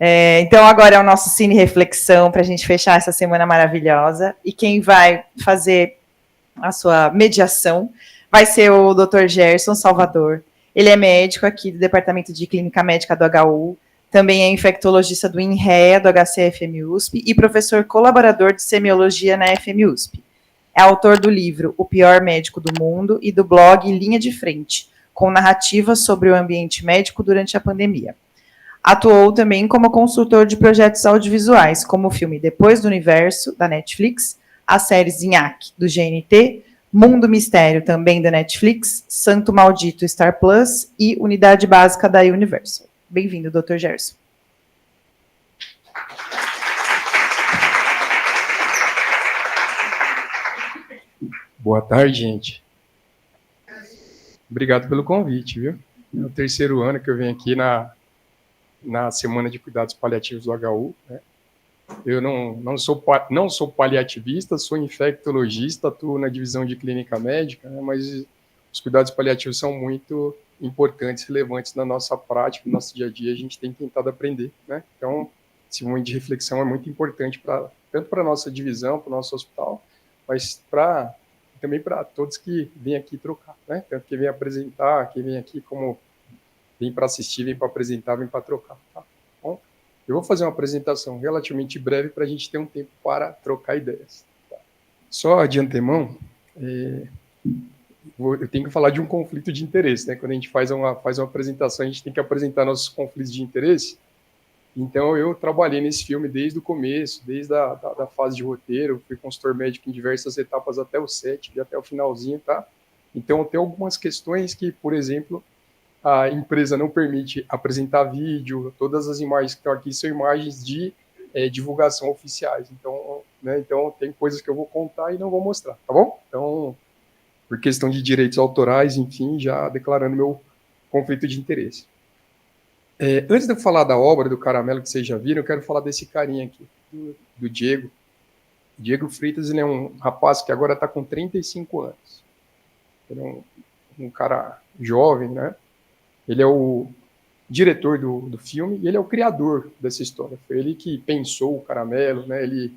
Então, agora é o nosso Cine Reflexão, para a gente fechar essa semana maravilhosa. E quem vai fazer a sua mediação vai ser o Dr. Gerson Salvador. Ele é médico aqui do Departamento de Clínica Médica do HU, também é infectologista do INREA, do HCFM-USP, e professor colaborador de semiologia na FM-USP. É autor do livro O Pior Médico do Mundo e do blog Linha de Frente, com narrativas sobre o ambiente médico durante a pandemia. Atuou também como consultor de projetos audiovisuais, como o filme Depois do Universo, da Netflix, as séries Nhaque, do GNT, Mundo Mistério, também da Netflix, Santo Maldito, Star Plus e Unidade Básica da Universal. Bem-vindo, Dr. Gerson. Boa tarde, gente. Obrigado pelo convite, viu? É o terceiro ano que eu venho aqui na Semana de Cuidados Paliativos do HU, né? Eu não sou paliativista, sou infectologista, atuo na divisão de clínica médica, né? Mas os cuidados paliativos são muito importantes, relevantes na nossa prática, no nosso dia a dia, a gente tem tentado aprender, né? Então, esse momento de reflexão é muito importante tanto para a nossa divisão, para o nosso hospital, mas também para todos que vêm aqui trocar, né? Tanto que vem apresentar, quem vem aqui como vem para assistir, vem para apresentar, vem para trocar, tá? Bom, eu vou fazer uma apresentação relativamente breve para a gente ter um tempo para trocar ideias. Tá? Só de antemão, eu tenho que falar de um conflito de interesse, né? Quando a gente faz uma apresentação, a gente tem que apresentar nossos conflitos de interesse. Então, eu trabalhei nesse filme desde o começo, desde a fase de roteiro, fui consultor médico em diversas etapas até o set, e até o finalzinho, tá? Então, tem algumas questões que, por exemplo, a empresa não permite apresentar vídeo, todas as imagens que estão aqui são imagens de divulgação oficiais. Então, né, tem coisas que eu vou contar e não vou mostrar, tá bom? Então, por questão de direitos autorais, enfim, já declarando meu conflito de interesse. Antes de eu falar da obra do Caramelo, que vocês já viram, eu quero falar desse carinha aqui, do Diego. Diego Freitas, ele é um rapaz que agora está com 35 anos. Ele é um cara jovem, né? Ele é o diretor do filme e ele é o criador dessa história. Foi ele que pensou o Caramelo, né? Ele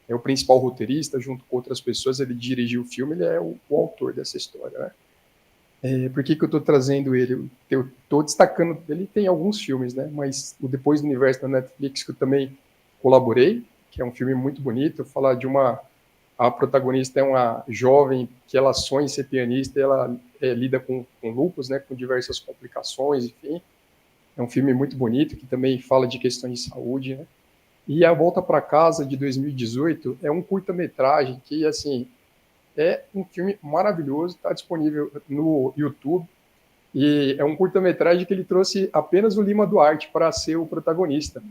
é o principal roteirista, junto com outras pessoas, ele dirigiu o filme, ele é o autor dessa história, né? Por que eu estou trazendo ele? Eu estou destacando, ele tem alguns filmes, né? Mas o Depois do Universo da Netflix, que eu também colaborei, que é um filme muito bonito, falar de a protagonista é uma jovem que ela sonha em ser pianista, e ela lida com lúpus, né? Com diversas complicações, enfim. É um filme muito bonito, que também fala de questões de saúde, né? E A Volta para Casa, de 2018, é um curta-metragem que, assim, é um filme maravilhoso, está disponível no YouTube, e é um curta-metragem que ele trouxe apenas o Lima Duarte para ser o protagonista,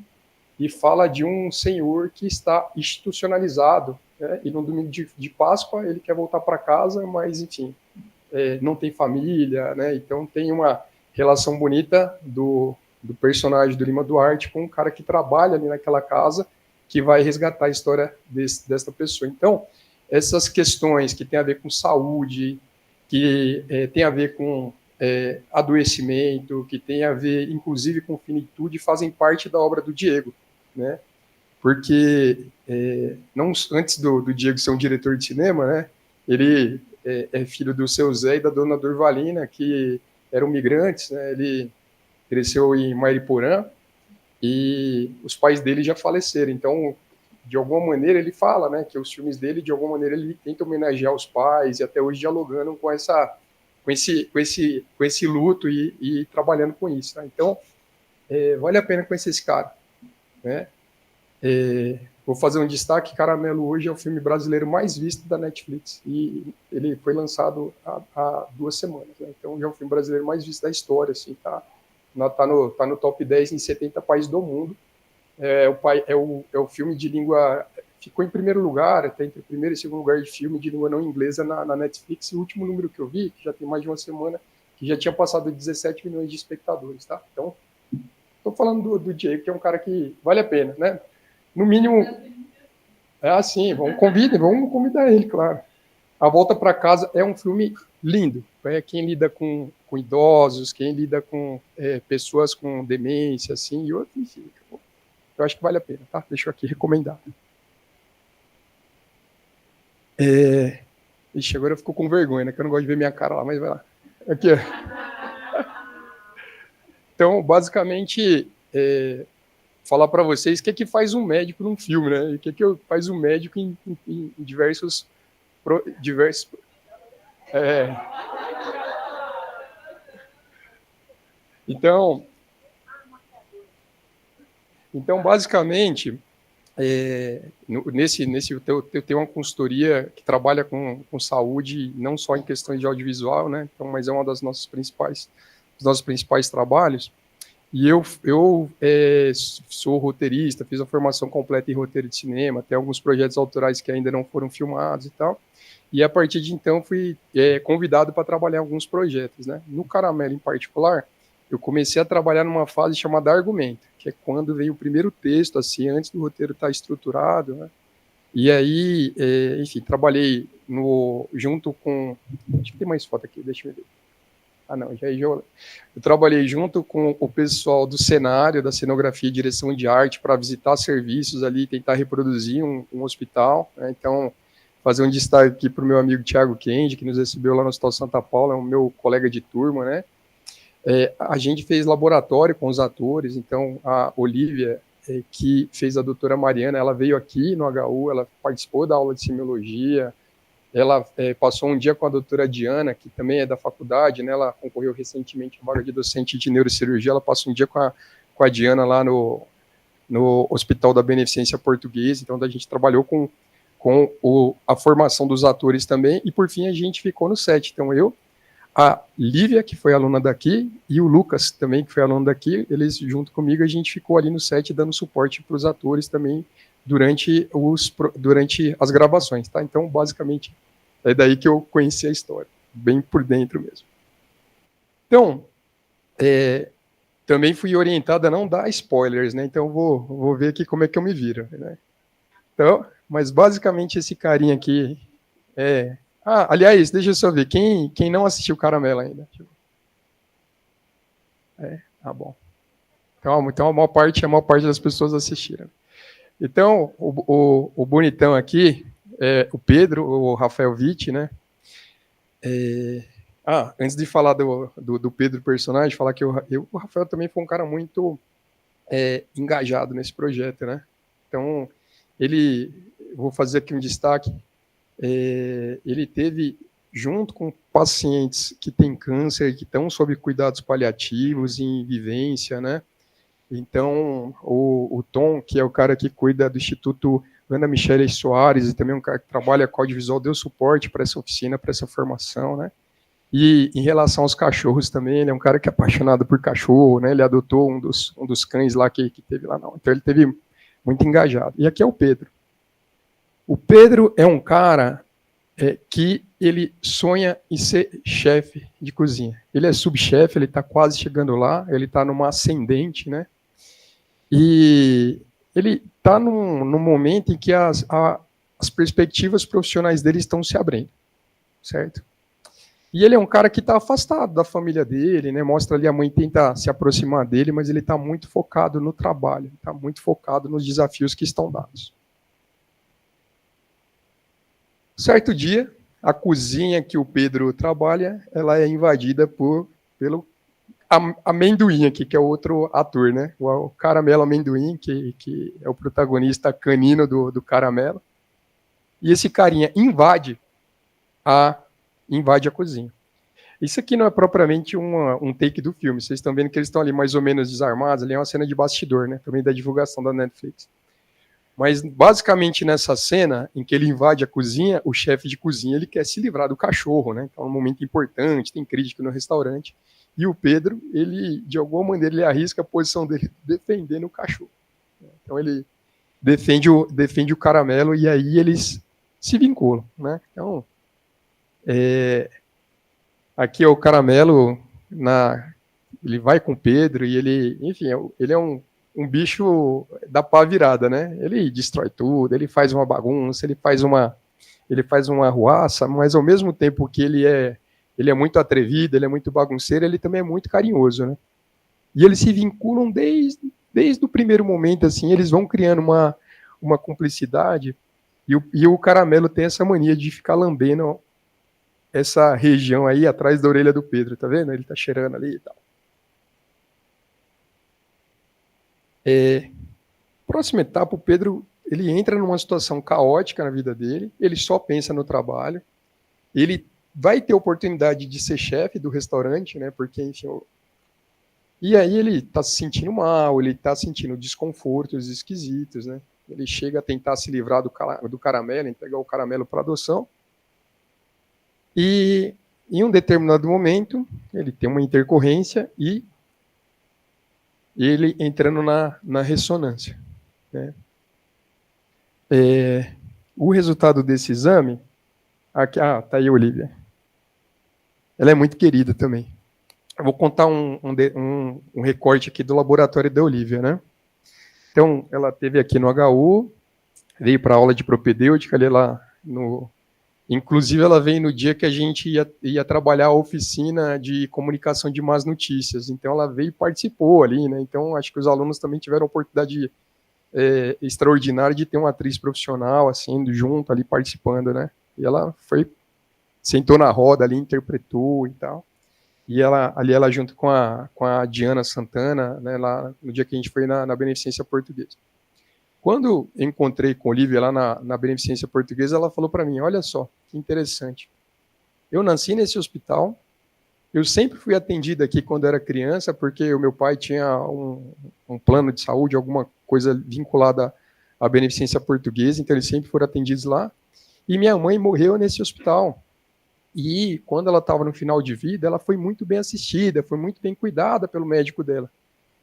e fala de um senhor que está institucionalizado, né? E no domingo de Páscoa ele quer voltar para casa, mas, enfim, não tem família, né? Então tem uma relação bonita do personagem do Lima Duarte com um cara que trabalha ali naquela casa, que vai resgatar a história desta pessoa. Então, essas questões que têm a ver com saúde, que tem a ver com adoecimento, que tem a ver, inclusive, com finitude, fazem parte da obra do Diego, né? Porque não antes do Diego ser um diretor de cinema, né? Ele é filho do seu Zé e da dona Durvalina, que eram migrantes, né? Ele cresceu em Mariporã e os pais dele já faleceram. Então, de alguma maneira, ele fala, né, que os filmes dele, de alguma maneira, ele tenta homenagear os pais e até hoje dialogando com esse luto e trabalhando com isso. Tá? Então, vale a pena conhecer esse cara, né? Vou fazer um destaque: Caramelo hoje é o filme brasileiro mais visto da Netflix e ele foi lançado há 2 semanas, né? Então já é o filme brasileiro mais visto da história, assim, tá no top 10 em 70 países do mundo. É o filme de língua, ficou em primeiro lugar, até entre primeiro e segundo lugar de filme de língua não inglesa na Netflix, e o último número que eu vi, que já tem mais de uma semana, que já tinha passado 17 milhões de espectadores, tá? Então, estou falando do Diego, que é um cara que vale a pena, né? No mínimo, assim, vamos convidar ele, claro. A Volta para Casa é um filme lindo. Quem lida com idosos, quem lida com pessoas com demência, assim, e outro, enfim. Eu acho que vale a pena, tá? Deixa eu aqui recomendar. Ixi, agora eu fico com vergonha, né? Que eu não gosto de ver minha cara lá, mas vai lá. Aqui, ó. Então, basicamente, falar para vocês o que faz um médico num filme, né? E o que faz um médico em diversos... Então, basicamente, eu tenho uma consultoria que trabalha com saúde, não só em questões de audiovisual, né? Então, mas é uma dos nossos principais trabalhos. E eu sou roteirista, fiz a formação completa em roteiro de cinema, tem alguns projetos autorais que ainda não foram filmados e tal. E a partir de então fui convidado para trabalhar em alguns projetos, né? No Caramelo em particular, eu comecei a trabalhar numa fase chamada argumento, que é quando vem o primeiro texto, assim, antes do roteiro estar estruturado, né? E aí, enfim, trabalhei junto com... Acho que tem mais foto aqui, deixa eu ver. Ah, não, eu trabalhei junto com o pessoal do cenário, da cenografia e direção de arte para visitar serviços ali, tentar reproduzir um hospital, né? Então, fazer um destaque aqui para o meu amigo Thiago Kendi, que nos recebeu lá no Hospital Santa Paula, é o meu colega de turma, né? A gente fez laboratório com os atores, então a Olivia, que fez a doutora Mariana, ela veio aqui no HU, ela participou da aula de semiologia, ela passou um dia com a doutora Diana, que também é da faculdade, né? Ela concorreu recentemente à vaga de docente de neurocirurgia, ela passou um dia com a Diana lá no Hospital da Beneficência Portuguesa, então a gente trabalhou com a formação dos atores também, e por fim a gente ficou no set, então eu, a Lívia, que foi aluna daqui, e o Lucas também, que foi aluno daqui, eles junto comigo, a gente ficou ali no set dando suporte para os atores também durante as gravações, tá? Então, basicamente, é daí que eu conheci a história, bem por dentro mesmo. Então, também fui orientado a não dar spoilers, né? Então, vou ver aqui como é que eu me viro, né? Então, mas basicamente esse carinha aqui aliás, deixa eu só ver, quem não assistiu Caramelo ainda? Bom. Então a maior parte das pessoas assistiram. Então, o bonitão aqui é o Pedro, o Rafael Witt, né? Antes de falar do Pedro personagem, falar que o Rafael também foi um cara muito engajado nesse projeto, né? Então, vou fazer aqui um destaque, ele teve, junto com pacientes que têm câncer, que estão sob cuidados paliativos, em vivência, né? Então, o Tom, que é o cara que cuida do Instituto Ana Michele Soares, e também um cara que trabalha com audiovisual, deu suporte para essa oficina, para essa formação, né? E em relação aos cachorros também, ele é um cara que é apaixonado por cachorro, né? Ele adotou um dos cães lá que teve lá, não. Então ele teve muito engajado. E aqui é o Pedro. O Pedro é um cara que ele sonha em ser chefe de cozinha. Ele é subchefe, ele está quase chegando lá, ele está numa ascendente, né? E ele está num momento em que as perspectivas profissionais dele estão se abrindo, certo? E ele é um cara que está afastado da família dele, né? Mostra ali a mãe tenta se aproximar dele, mas ele está muito focado no trabalho, está muito focado nos desafios que estão dados. Certo dia, a cozinha que o Pedro trabalha, ela é invadida pelo Amendoim aqui, que é outro ator, né? O Caramelo Amendoim, que é o protagonista canino do Caramelo. E esse carinha invade a cozinha. Isso aqui não é propriamente um take do filme. Vocês estão vendo que eles estão ali mais ou menos desarmados. Ali é uma cena de bastidor, né? Também da divulgação da Netflix. Mas, basicamente, nessa cena em que ele invade a cozinha, o chefe de cozinha ele quer se livrar do cachorro, né? Então é um momento importante, tem crítica no restaurante. E o Pedro, ele, de alguma maneira, ele arrisca a posição dele defendendo o cachorro. Então ele defende o Caramelo e aí eles se vinculam, né? Então, aqui é o Caramelo, ele vai com o Pedro e ele, enfim, ele é um bicho da pá virada, né? Ele destrói tudo, ele faz uma bagunça, ele faz uma arruaça, mas ao mesmo tempo que ele é muito atrevido, ele é muito bagunceiro, ele também é muito carinhoso, né? E eles se vinculam desde o primeiro momento, assim, eles vão criando uma cumplicidade, e o Caramelo tem essa mania de ficar lambendo essa região aí atrás da orelha do Pedro, tá vendo? Ele tá cheirando ali e tal. Próxima etapa, o Pedro, ele entra numa situação caótica na vida dele, ele só pensa no trabalho, ele vai ter oportunidade de ser chefe do restaurante, né, porque, enfim, e aí ele está se sentindo mal, ele está sentindo desconfortos esquisitos, né, ele chega a tentar se livrar do Caramelo, entregar o Caramelo para adoção, e em um determinado momento, ele tem uma intercorrência e ele entrando na ressonância, né. O resultado desse exame, aqui, tá aí a Olivia. Ela é muito querida também. Eu vou contar um recorte aqui do laboratório da Olivia, né? Então, ela teve aqui no HU, veio para a aula de propedêutica, ali lá no... Inclusive, ela veio no dia que a gente ia trabalhar a oficina de comunicação de más notícias. Então, ela veio e participou ali, né? Então, acho que os alunos também tiveram a oportunidade extraordinária de ter uma atriz profissional, assim, junto ali, participando, né? E ela sentou na roda ali, interpretou e tal. E ela junto com a Diana Santana, né, lá no dia que a gente foi na Beneficência Portuguesa. Quando eu encontrei com a Olivia lá na Beneficência Portuguesa, ela falou para mim, olha só, que interessante. Eu nasci nesse hospital, eu sempre fui atendida aqui quando era criança, porque o meu pai tinha um plano de saúde, alguma coisa vinculada à Beneficência Portuguesa, então eles sempre foram atendidos lá. E minha mãe morreu nesse hospital. E quando ela estava no final de vida, ela foi muito bem assistida, foi muito bem cuidada pelo médico dela.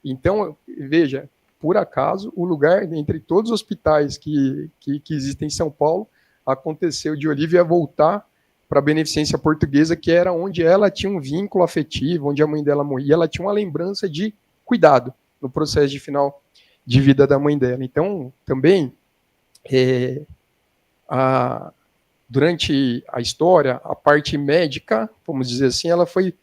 Então, veja, por acaso, o lugar, entre todos os hospitais que existem em São Paulo, aconteceu de Olivia voltar para a Beneficência Portuguesa, que era onde ela tinha um vínculo afetivo, onde a mãe dela morria, ela tinha uma lembrança de cuidado no processo de final de vida da mãe dela. Então, também, durante a história, a parte médica, vamos dizer assim, ela foi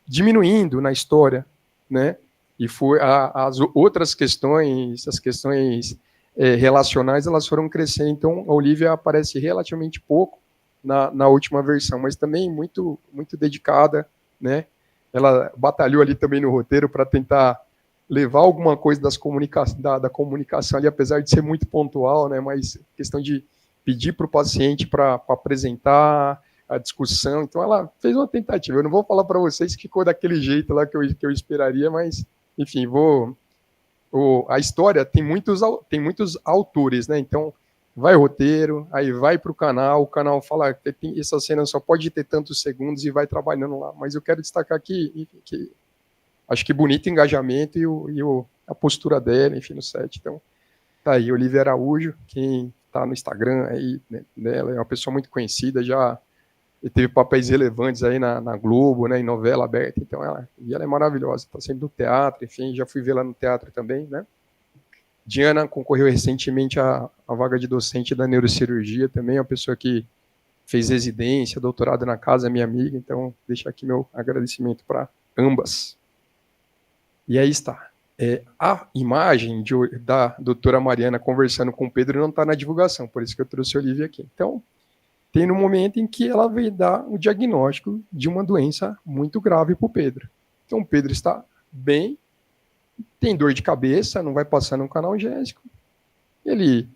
diminuindo na história, né? E foi as outras questões, as questões relacionais, elas foram crescendo. Então, a Olivia aparece relativamente pouco na última versão, mas também muito, muito dedicada, né? Ela batalhou ali também no roteiro para tentar levar alguma coisa da comunicação ali, apesar de ser muito pontual, né? Mas questão de pedir para o paciente para apresentar a discussão. Então, ela fez uma tentativa. Eu não vou falar para vocês que ficou daquele jeito lá que eu esperaria, mas, enfim, a história tem muitos autores, né? Então, vai roteiro, aí vai para o canal fala que essa cena só pode ter tantos segundos e vai trabalhando lá. Mas eu quero destacar aqui, enfim, que acho que bonito engajamento e a postura dela, enfim, no set. Então, tá aí, Olivia Araújo, quem tá no Instagram aí, né, ela é uma pessoa muito conhecida, já teve papéis relevantes aí na Globo, né, em novela aberta, então ela é maravilhosa, tá sempre no teatro, enfim, já fui ver lá no teatro também, né. Diana concorreu recentemente à vaga de docente da neurocirurgia também, é uma pessoa que fez residência, doutorado na casa, é minha amiga, então deixa aqui meu agradecimento para ambas. E aí está. A imagem da doutora Mariana conversando com o Pedro não está na divulgação, por isso que eu trouxe a Olivia aqui. Então, tem no momento em que ela veio dar o diagnóstico de uma doença muito grave para o Pedro. Então, o Pedro está bem, tem dor de cabeça, não vai passar no analgésico. Ele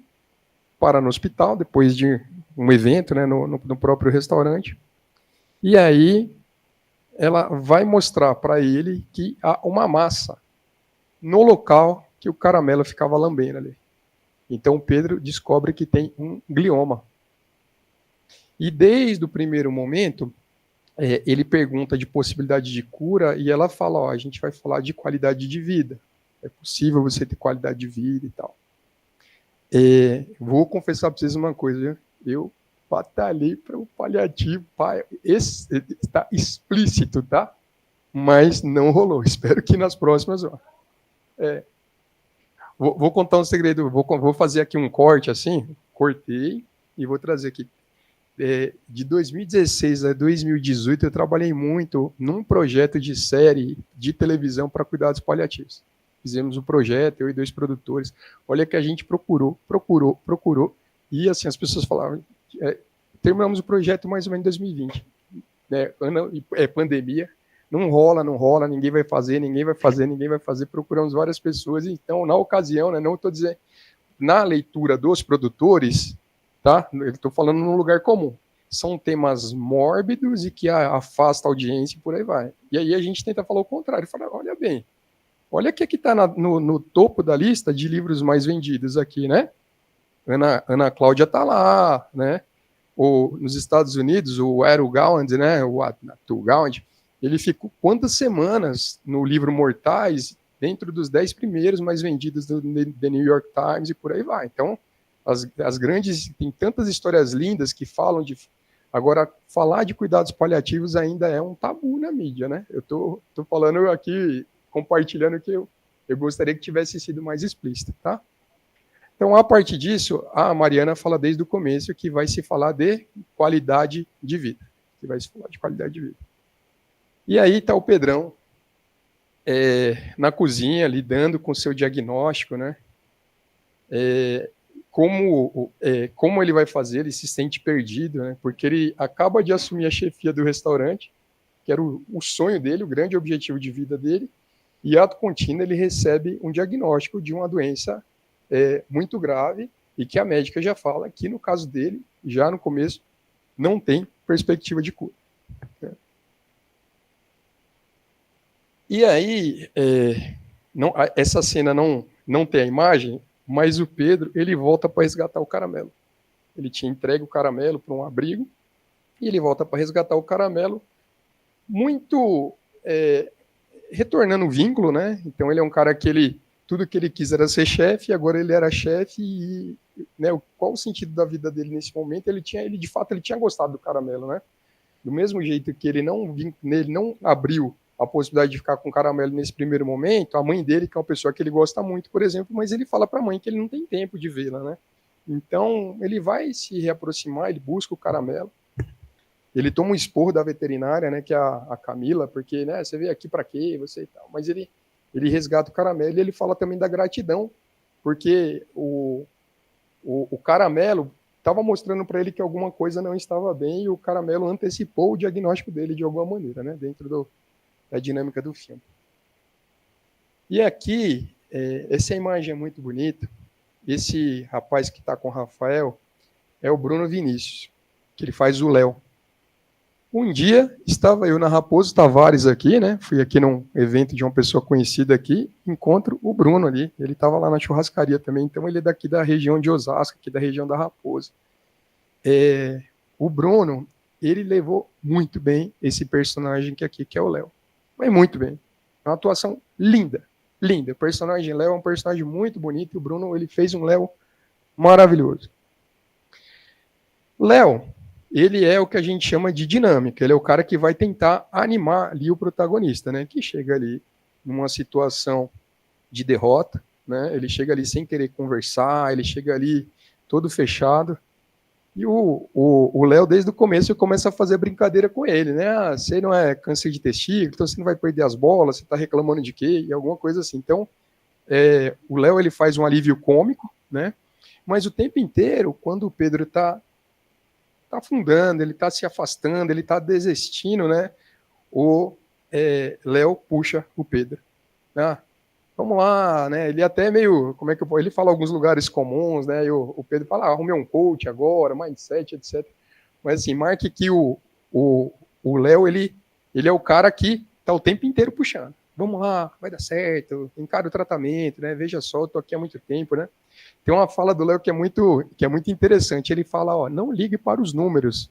para no hospital, depois de um evento, né, no próprio restaurante. E aí, ela vai mostrar para ele que há uma massa no local que o Caramelo ficava lambendo ali. Então o Pedro descobre que tem um glioma. E desde o primeiro momento, ele pergunta de possibilidade de cura e ela fala, ó, a gente vai falar de qualidade de vida. É possível você ter qualidade de vida e tal. Vou confessar para vocês uma coisa, viu? Eu batalhei para o paliativo, está explícito, tá? Mas não rolou. Espero que nas próximas... Vou contar um segredo, vou fazer aqui um corte assim, cortei e vou trazer aqui. De 2016 a 2018, eu trabalhei muito num projeto de série de televisão para cuidados paliativos. fizemos um projeto, eu e 2 produtores. Olha que a gente procurou, e assim, as pessoas falavam, terminamos o projeto mais ou menos em 2020, né? Pandemia, não rola, ninguém vai fazer, procuramos várias pessoas, então, na ocasião, né, não estou dizendo, na leitura dos produtores, tá? Eu estou falando num lugar comum, são temas mórbidos e que afasta a audiência e por aí vai. E aí a gente tenta falar o contrário, falar, olha bem, olha o que está no topo da lista de livros mais vendidos aqui, né? Ana Cláudia está lá, né? Nos Estados Unidos, o Aaron Gawand, né? O Atul Gawand, ele ficou quantas semanas no livro Mortais, dentro dos 10 primeiros mais vendidos do The New York Times e por aí vai. Então, as grandes, tem tantas histórias lindas que falam de... Agora, falar de cuidados paliativos ainda é um tabu na mídia, né? Eu tô falando aqui, compartilhando que eu gostaria que tivesse sido mais explícito, tá? Então, a partir disso, a Mariana fala desde o começo que vai se falar de qualidade de vida. E aí está o Pedrão na cozinha, lidando com o seu diagnóstico, né? Como ele vai fazer, ele se sente perdido, né? Porque ele acaba de assumir a chefia do restaurante, que era o sonho dele, o grande objetivo de vida dele, e ato contínuo ele recebe um diagnóstico de uma doença muito grave e que a médica já fala que, no caso dele, já no começo, não tem perspectiva de cura. E aí, essa cena não tem a imagem, mas o Pedro, ele volta para resgatar o caramelo. Ele tinha entregue o caramelo para um abrigo, e ele volta para resgatar o caramelo, muito retornando o vínculo, né? Então ele é um cara que tudo que ele quis era ser chefe, agora ele era chefe, e né, qual o sentido da vida dele nesse momento? Ele de fato ele tinha gostado do caramelo, né? Do mesmo jeito que ele não abriu a possibilidade de ficar com caramelo nesse primeiro momento, a mãe dele, que é uma pessoa que ele gosta muito, por exemplo, mas ele fala para a mãe que ele não tem tempo de vê-la, né? Então, ele vai se reaproximar, ele busca o caramelo, ele toma um esporro da veterinária, né, que é a Camila, porque, né, você veio aqui para quê, você e tal, mas ele resgata o caramelo e ele fala também da gratidão, porque o caramelo estava mostrando para ele que alguma coisa não estava bem e o caramelo antecipou o diagnóstico dele de alguma maneira, né, dentro da dinâmica do filme. E aqui, essa imagem é muito bonita. Esse rapaz que está com o Rafael é o Bruno Vinícius, que ele faz o Léo. Um dia, estava eu na Raposo Tavares aqui, né? Fui aqui num evento de uma pessoa conhecida aqui, encontro o Bruno ali. Ele estava lá na churrascaria também, então ele é daqui da região de Osasco, aqui da região da Raposo. O Bruno, ele levou muito bem esse personagem aqui, que é o Léo. Mas muito bem. É uma atuação linda, linda. O personagem Léo é um personagem muito bonito, e o Bruno, ele fez um Léo maravilhoso. Léo, ele é o que a gente chama de dinâmica, ele é o cara que vai tentar animar ali o protagonista, né, que chega ali numa situação de derrota, né, ele chega ali sem querer conversar, ele chega ali todo fechado, e o Léo, desde o começo, começa a fazer brincadeira com ele, né, você não é câncer de testículo, então você não vai perder as bolas, você está reclamando de quê, e alguma coisa assim. Então, o Léo, ele faz um alívio cômico, né, mas o tempo inteiro, quando o Pedro está afundando, ele está se afastando, ele está desistindo, né? O Léo puxa o Pedro. Vamos lá, né? Ele até meio, ele fala alguns lugares comuns, né? E o Pedro fala, arrumei um coach agora, mindset, etc. Mas assim, marque que o Léo, ele é o cara que está o tempo inteiro puxando. Vamos lá, vai dar certo, encara o tratamento, né? Veja só, eu tô aqui há muito tempo, né? Tem uma fala do Léo que é muito interessante. Ele fala, não ligue para os números.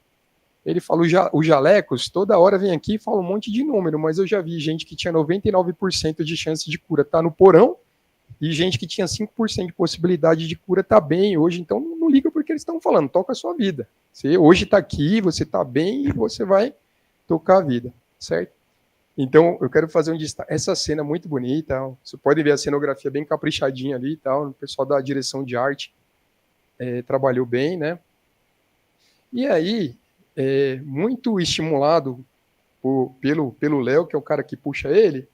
Ele fala, o Jalecos toda hora vem aqui e fala um monte de número, mas eu já vi gente que tinha 99% de chance de cura tá no porão, e gente que tinha 5% de possibilidade de cura tá bem hoje. Então não liga porque eles estão falando, toca a sua vida. Você hoje está aqui, você está bem e você vai tocar a vida, certo? Então, eu quero fazer essa cena muito bonita. Você pode ver a cenografia bem caprichadinha ali e tal. O pessoal da direção de arte trabalhou bem, né? E aí, muito estimulado pelo Léo, que é o cara que puxa ele,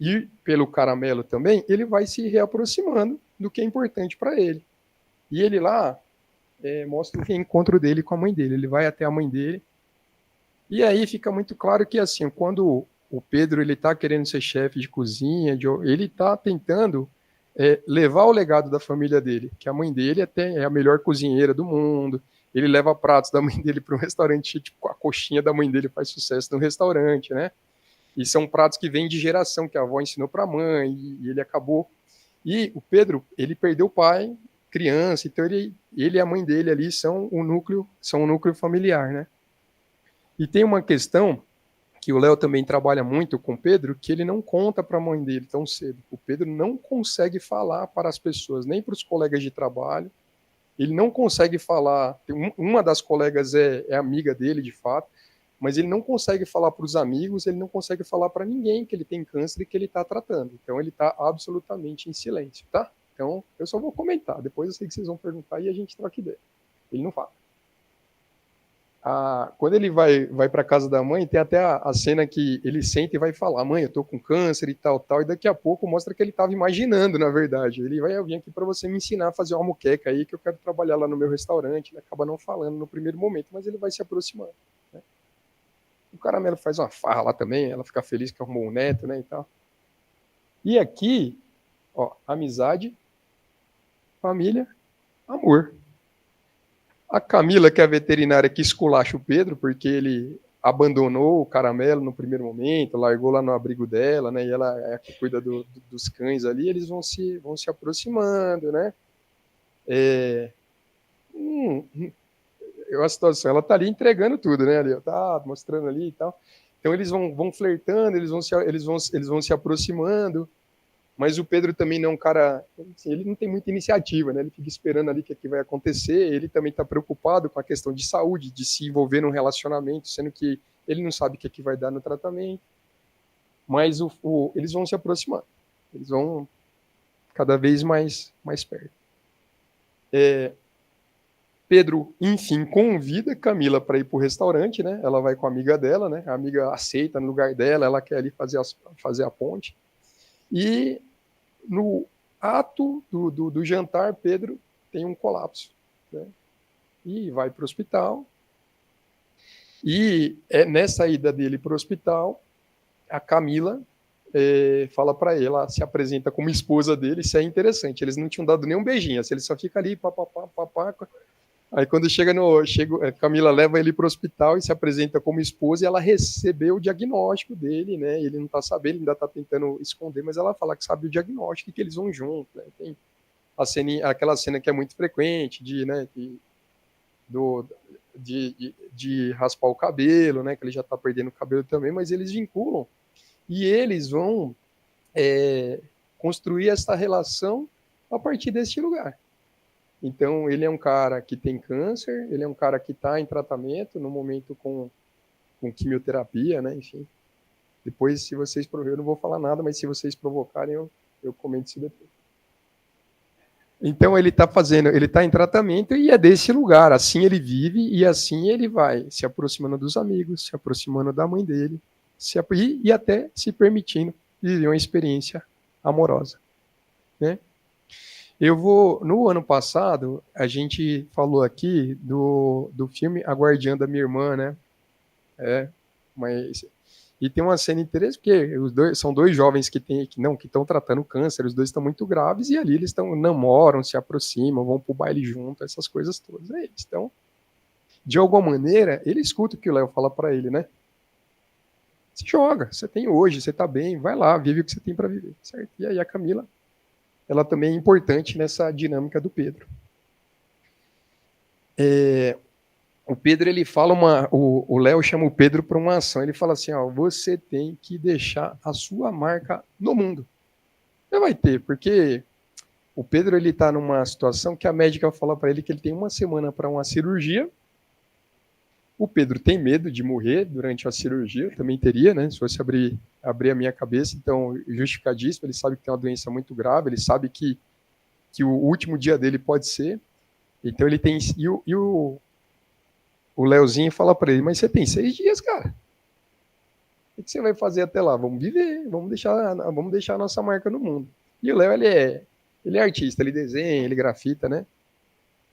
e pelo Caramelo também, ele vai se reaproximando do que é importante para ele. E ele lá mostra o reencontro dele com a mãe dele. Ele vai até a mãe dele. E aí fica muito claro que, assim, quando o Pedro ele está querendo ser chefe de cozinha, ele está tentando levar o legado da família dele, que a mãe dele até é a melhor cozinheira do mundo. Ele leva pratos da mãe dele para um restaurante, tipo, a coxinha da mãe dele faz sucesso no restaurante, né? E são pratos que vêm de geração, que a avó ensinou para a mãe, e ele acabou. E o Pedro, ele perdeu o pai, criança, então ele e a mãe dele ali são um núcleo familiar, né? E tem uma questão que o Léo também trabalha muito com o Pedro, que ele não conta para a mãe dele tão cedo. O Pedro não consegue falar para as pessoas, nem para os colegas de trabalho. Ele não consegue falar. Uma das colegas é amiga dele, de fato, mas ele não consegue falar para os amigos, ele não consegue falar para ninguém que ele tem câncer e que ele está tratando. Então ele está absolutamente em silêncio, tá? Então eu só vou comentar. Depois eu sei que vocês vão perguntar e a gente troca ideia. Ele não fala. Quando ele vai para a casa da mãe, tem até a cena que ele senta e vai falar: mãe, eu tô com câncer e tal, e daqui a pouco mostra que ele estava imaginando, na verdade. Ele vai vir aqui para você me ensinar a fazer uma moqueca aí, que eu quero trabalhar lá no meu restaurante. Ele acaba não falando no primeiro momento, mas ele vai se aproximando, né? O Caramelo faz uma farra lá também, ela fica feliz que arrumou um neto, né, e tal. E aqui, ó, amizade, família, amor. A Camila, que é a veterinária que esculacha o Pedro, porque ele abandonou o Caramelo no primeiro momento, largou lá no abrigo dela, né? E ela é a que cuida dos cães ali, eles vão se aproximando, né? A situação, ela tá ali entregando tudo, né? Ali, tá mostrando ali e tal. Então eles vão flertando, eles vão se aproximando. Mas o Pedro também não é um cara, assim, ele não tem muita iniciativa, né? Ele fica esperando ali o que vai acontecer. Ele também está preocupado com a questão de saúde, de se envolver num relacionamento, sendo que ele não sabe o que vai dar no tratamento. Mas eles vão se aproximando, eles vão cada vez mais perto. Pedro, enfim, convida Camila para ir para o restaurante, né? Ela vai com a amiga dela, né? A amiga aceita no lugar dela, ela quer ali fazer a ponte. E no ato do jantar, Pedro tem um colapso, né? E vai para o hospital. E nessa ida dele para o hospital, a Camila fala para ele, ela se apresenta como esposa dele. Isso é interessante, eles não tinham dado nem um beijinho, ele só fica ali, papapá. Aí quando Camila leva ele para o hospital e se apresenta como esposa, e ela recebeu o diagnóstico dele, né? Ele não está sabendo, ainda está tentando esconder, mas ela fala que sabe o diagnóstico e que eles vão junto, né? Tem aquela cena que é muito frequente de raspar o cabelo, né? Que ele já está perdendo o cabelo também, mas eles vinculam e eles vão construir essa relação a partir desse lugar. Então, ele é um cara que tem câncer, ele é um cara que está em tratamento, no momento com quimioterapia, né? Enfim. Depois, se vocês provocarem, eu não vou falar nada, mas se vocês provocarem, eu comento isso depois. Então, ele está em tratamento e é desse lugar. Assim ele vive e assim ele vai se aproximando dos amigos, se aproximando da mãe dele, e até se permitindo viver uma experiência amorosa, né? No ano passado, a gente falou aqui do filme A Guardiã da Minha Irmã, né? E tem uma cena interessante, porque são dois jovens que estão tratando câncer, os dois estão muito graves, e ali eles namoram, se aproximam, vão pro baile junto, essas coisas todas. Então, de alguma maneira, ele escuta o que o Léo fala para ele, né? Se joga, você tem hoje, você tá bem, vai lá, vive o que você tem para viver, certo? E aí a Camila, ela também é importante nessa dinâmica do Pedro. O Pedro, ele fala o Léo chama o Pedro para uma ação, ele fala assim, ó, você tem que deixar a sua marca no mundo. Você vai ter, porque o Pedro, ele está numa situação que a médica fala para ele que ele tem uma semana para uma cirurgia. O Pedro tem medo de morrer durante a cirurgia, também teria, né, se fosse abrir a minha cabeça, então justificadíssimo, ele sabe que tem uma doença muito grave, ele sabe que o último dia dele pode ser, então ele tem, o Leozinho fala para ele, mas você tem 6 dias, cara, O que você vai fazer até lá? Vamos viver, vamos deixar a nossa marca no mundo. E o Léo, ele é artista, ele desenha, ele grafita, né?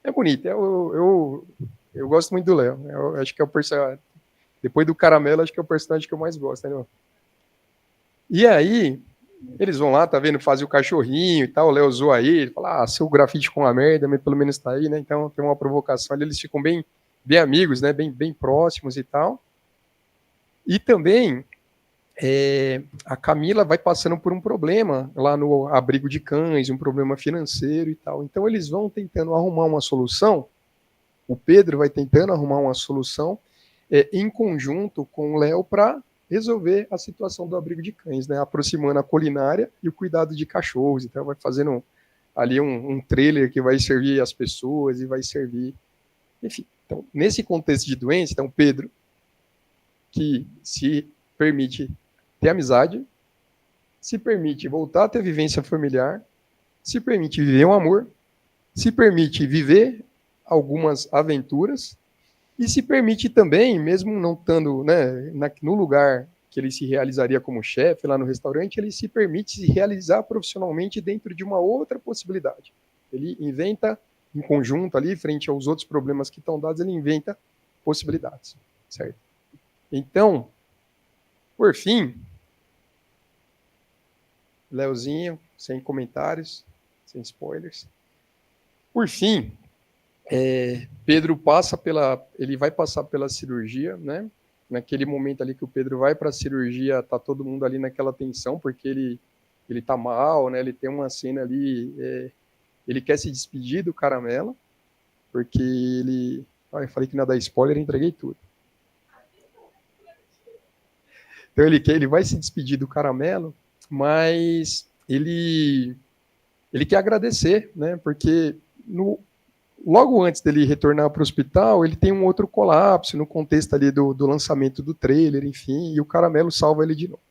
É bonito, eu gosto muito do Léo. Eu acho que é o personagem, depois do Caramelo, acho que é o personagem que eu mais gosto, né? E aí, eles vão lá, tá vendo, fazer o cachorrinho e tal, o Léo zoa aí, ele fala, seu grafite com a merda, mas pelo menos tá aí, né? Então tem uma provocação ali, eles ficam bem amigos, né? Bem próximos e tal. E também a Camila vai passando por um problema lá no abrigo de cães, um problema financeiro e tal. Então eles vão tentando arrumar uma solução, o Pedro vai tentando arrumar uma solução em conjunto com o Léo para resolver a situação do abrigo de cães, né? Aproximando a culinária e o cuidado de cachorros. Então vai fazendo ali um trailer que vai servir as pessoas e vai servir... Enfim, então, nesse contexto de doença, então Pedro, que se permite ter amizade, se permite voltar a ter vivência familiar, se permite viver um amor, se permite viver algumas aventuras e se permite também, mesmo não estando, né, no lugar que ele se realizaria como chefe lá no restaurante, ele se permite se realizar profissionalmente dentro de uma outra possibilidade. Ele inventa em conjunto ali, frente aos outros problemas que estão dados, ele inventa possibilidades, certo? Então, por fim, Leozinho, sem comentários, sem spoilers. Por fim, Pedro ele vai passar pela cirurgia, né? Naquele momento ali que o Pedro vai para a cirurgia, tá todo mundo ali naquela tensão, porque ele tá mal, né? Ele tem uma cena ali, ele quer se despedir do Caramelo, porque ele... eu falei que não ia dar spoiler, entreguei tudo. Então ele vai se despedir do Caramelo, mas ele quer agradecer, né? Porque logo antes dele retornar para o hospital, ele tem um outro colapso no contexto ali do lançamento do trailer, enfim, e o Caramelo salva ele de novo.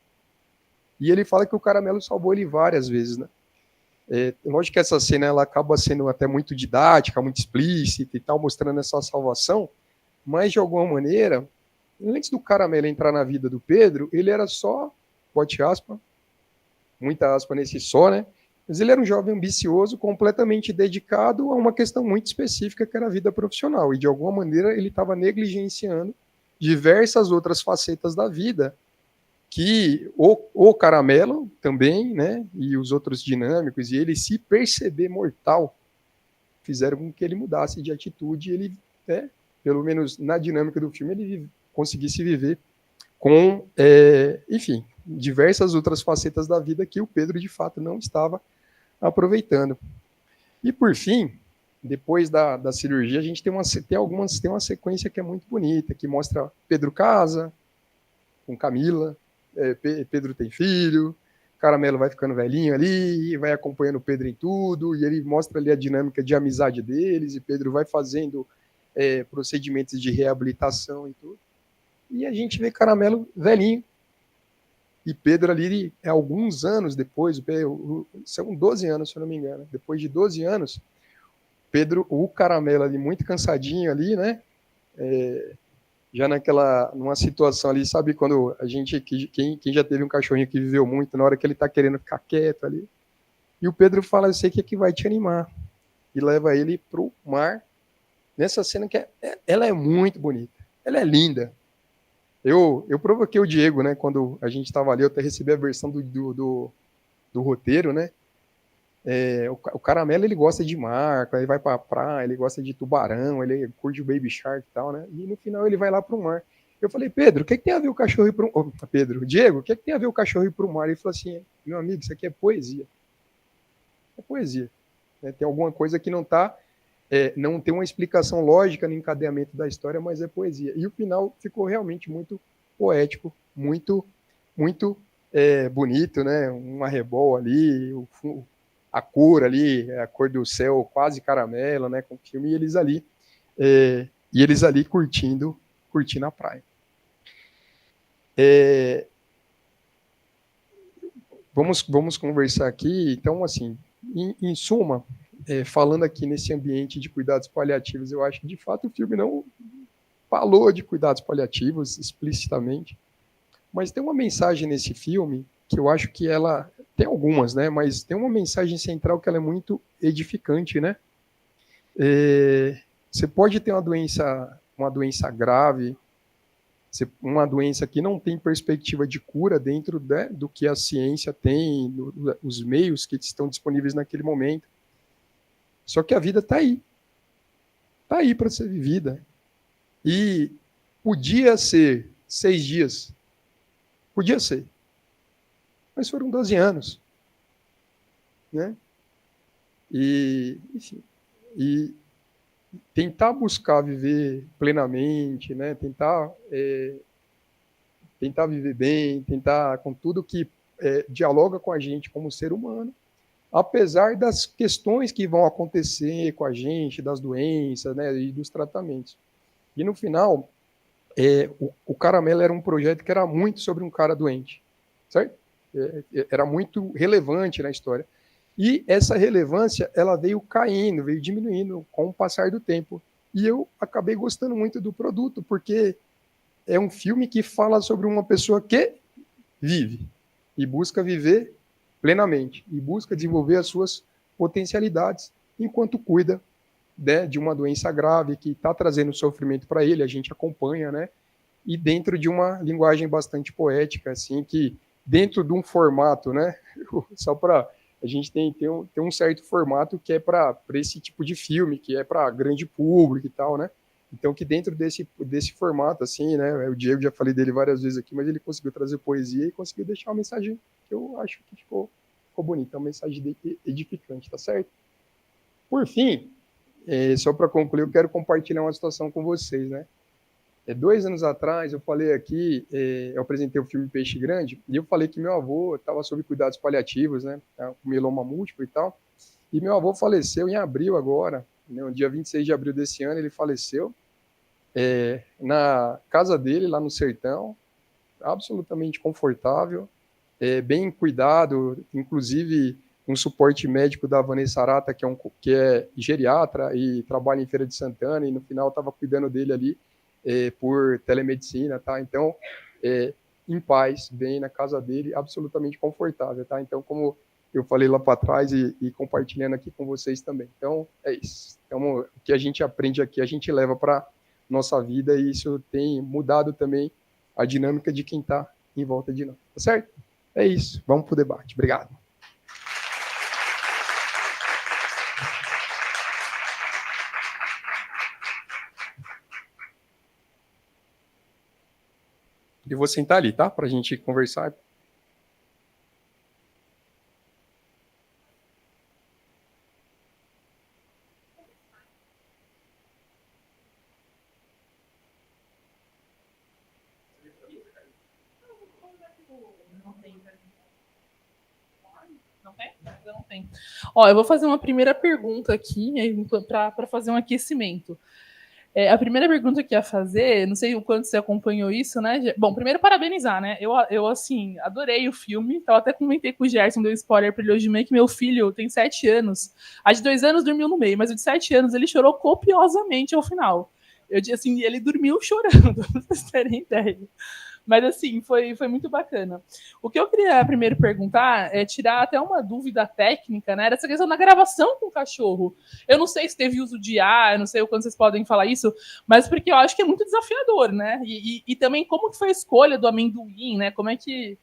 E ele fala que o Caramelo salvou ele várias vezes, né? Lógico que essa cena ela acaba sendo até muito didática, muito explícita e tal, mostrando essa salvação, mas de alguma maneira, antes do Caramelo entrar na vida do Pedro, ele era só, bote aspa, muita aspa nesse só, né? Mas ele era um jovem ambicioso, completamente dedicado a uma questão muito específica, que era a vida profissional. E, de alguma maneira, ele estava negligenciando diversas outras facetas da vida, que o Caramelo também, né, e os outros dinâmicos, e ele se perceber mortal, fizeram com que ele mudasse de atitude, e ele, pelo menos na dinâmica do filme, ele conseguisse viver com, enfim, diversas outras facetas da vida que o Pedro, de fato, não estava aproveitando. E, por fim, depois da cirurgia, a gente tem uma sequência que é muito bonita, que mostra Pedro casa com Camila, Pedro tem filho, Caramelo vai ficando velhinho ali, vai acompanhando o Pedro em tudo, e ele mostra ali a dinâmica de amizade deles, e Pedro vai fazendo procedimentos de reabilitação e tudo. E a gente vê Caramelo velhinho, e Pedro ali, alguns anos depois, são 12 anos, se eu não me engano, depois de 12 anos, Pedro, o Caramelo ali, muito cansadinho ali, né, já numa situação ali, sabe, quando a gente, quem já teve um cachorrinho que viveu muito, na hora que ele tá querendo ficar quieto ali, e o Pedro fala, eu sei que é que vai te animar, e leva ele pro mar, nessa cena que ela é muito bonita, ela é linda. Eu provoquei o Diego, né, quando a gente estava ali, eu até recebi a versão do roteiro, né, o Caramelo, ele gosta de mar, ele vai pra praia, ele gosta de tubarão, ele curte o Baby Shark e tal, né, e no final ele vai lá pro mar. Eu falei, Pedro, o que tem a ver o cachorro ir pro... Diego, o que tem a ver o cachorro ir pro mar? Ele falou assim, meu amigo, isso aqui é poesia. É poesia. Né? Tem alguma coisa que não tem uma explicação lógica no encadeamento da história, mas é poesia. E o final ficou realmente muito poético, muito bonito, né? Um arrebol ali, a cor ali, a cor do céu quase caramelo, né? Com o filme, e eles ali curtindo a praia. Vamos conversar aqui. Então, assim, em suma, falando aqui nesse ambiente de cuidados paliativos, eu acho que, de fato, o filme não falou de cuidados paliativos explicitamente, Mas tem uma mensagem nesse filme que eu acho que ela... Tem algumas, né? Mas tem uma mensagem central que ela é muito edificante, né? Você pode ter uma doença grave, uma doença que não tem perspectiva de cura dentro, né, do que a ciência tem, os meios que estão disponíveis naquele momento. Só que a vida está aí. Está aí para ser vivida. E podia ser 6 dias. Podia ser. Mas foram 12 anos. Né? Enfim, e tentar buscar viver plenamente, né? Tentar viver bem, tentar com tudo que dialoga com a gente como ser humano, apesar das questões que vão acontecer com a gente, das doenças, né, e dos tratamentos. E no final, o Caramelo era um projeto que era muito sobre um cara doente, certo? Era muito relevante na história. E essa relevância, ela veio caindo, veio diminuindo com o passar do tempo. E eu acabei gostando muito do produto, porque é um filme que fala sobre uma pessoa que vive e busca viver plenamente, e busca desenvolver as suas potencialidades enquanto cuida, né, de uma doença grave que está trazendo sofrimento para ele, a gente acompanha, né? E dentro de uma linguagem bastante poética, assim, que dentro de um formato, né? Só para a gente tem um certo formato que é para esse tipo de filme, que é para grande público e tal, né? Então, que dentro desse formato, assim, né? O Diego, já falei dele várias vezes aqui, mas ele conseguiu trazer poesia e conseguiu deixar uma mensagem que eu acho que ficou bonita, uma mensagem edificante, tá certo? Por fim, só para concluir, eu quero compartilhar uma situação com vocês, né? 2 anos atrás, eu falei aqui, eu apresentei o filme Peixe Grande, e eu falei que meu avô estava sob cuidados paliativos, né? Com mieloma múltiplo e tal. E meu avô faleceu em abril agora, né, no dia 26 de abril desse ano, ele faleceu na casa dele, lá no sertão, absolutamente confortável, bem cuidado, inclusive um suporte médico da Vanessa Arata, que é geriatra e trabalha em Feira de Santana, e no final estava cuidando dele ali por telemedicina, tá? Então, em paz, bem na casa dele, absolutamente confortável, tá? Então, como eu falei lá para trás e compartilhando aqui com vocês também. Então, é isso. Então, o que a gente aprende aqui, a gente leva para nossa vida, e isso tem mudado também a dinâmica de quem está em volta de nós. Tá certo? É isso. Vamos para o debate. Obrigado. Eu vou sentar ali, tá? Para a gente conversar. Não tem. Ó, eu vou fazer uma primeira pergunta aqui para fazer um aquecimento. A primeira pergunta que ia fazer, não sei o quanto você acompanhou isso, né? Bom, primeiro parabenizar, né? Eu assim, adorei o filme. Eu até comentei com o Gerson, deu spoiler para ele hoje de manhã, que meu filho tem 7 anos. A de 2 anos dormiu no meio, mas o de 7 anos ele chorou copiosamente ao final. Eu disse assim, ele dormiu chorando, pra vocês terem ideia. Mas, assim, foi muito bacana. O que eu queria primeiro perguntar é tirar até uma dúvida técnica, né? Era essa questão da gravação com o cachorro. Eu não sei se teve uso de ar, eu não sei o quanto vocês podem falar isso, mas porque eu acho que é muito desafiador, né? E também como que foi a escolha do amendoim, né? Como é que...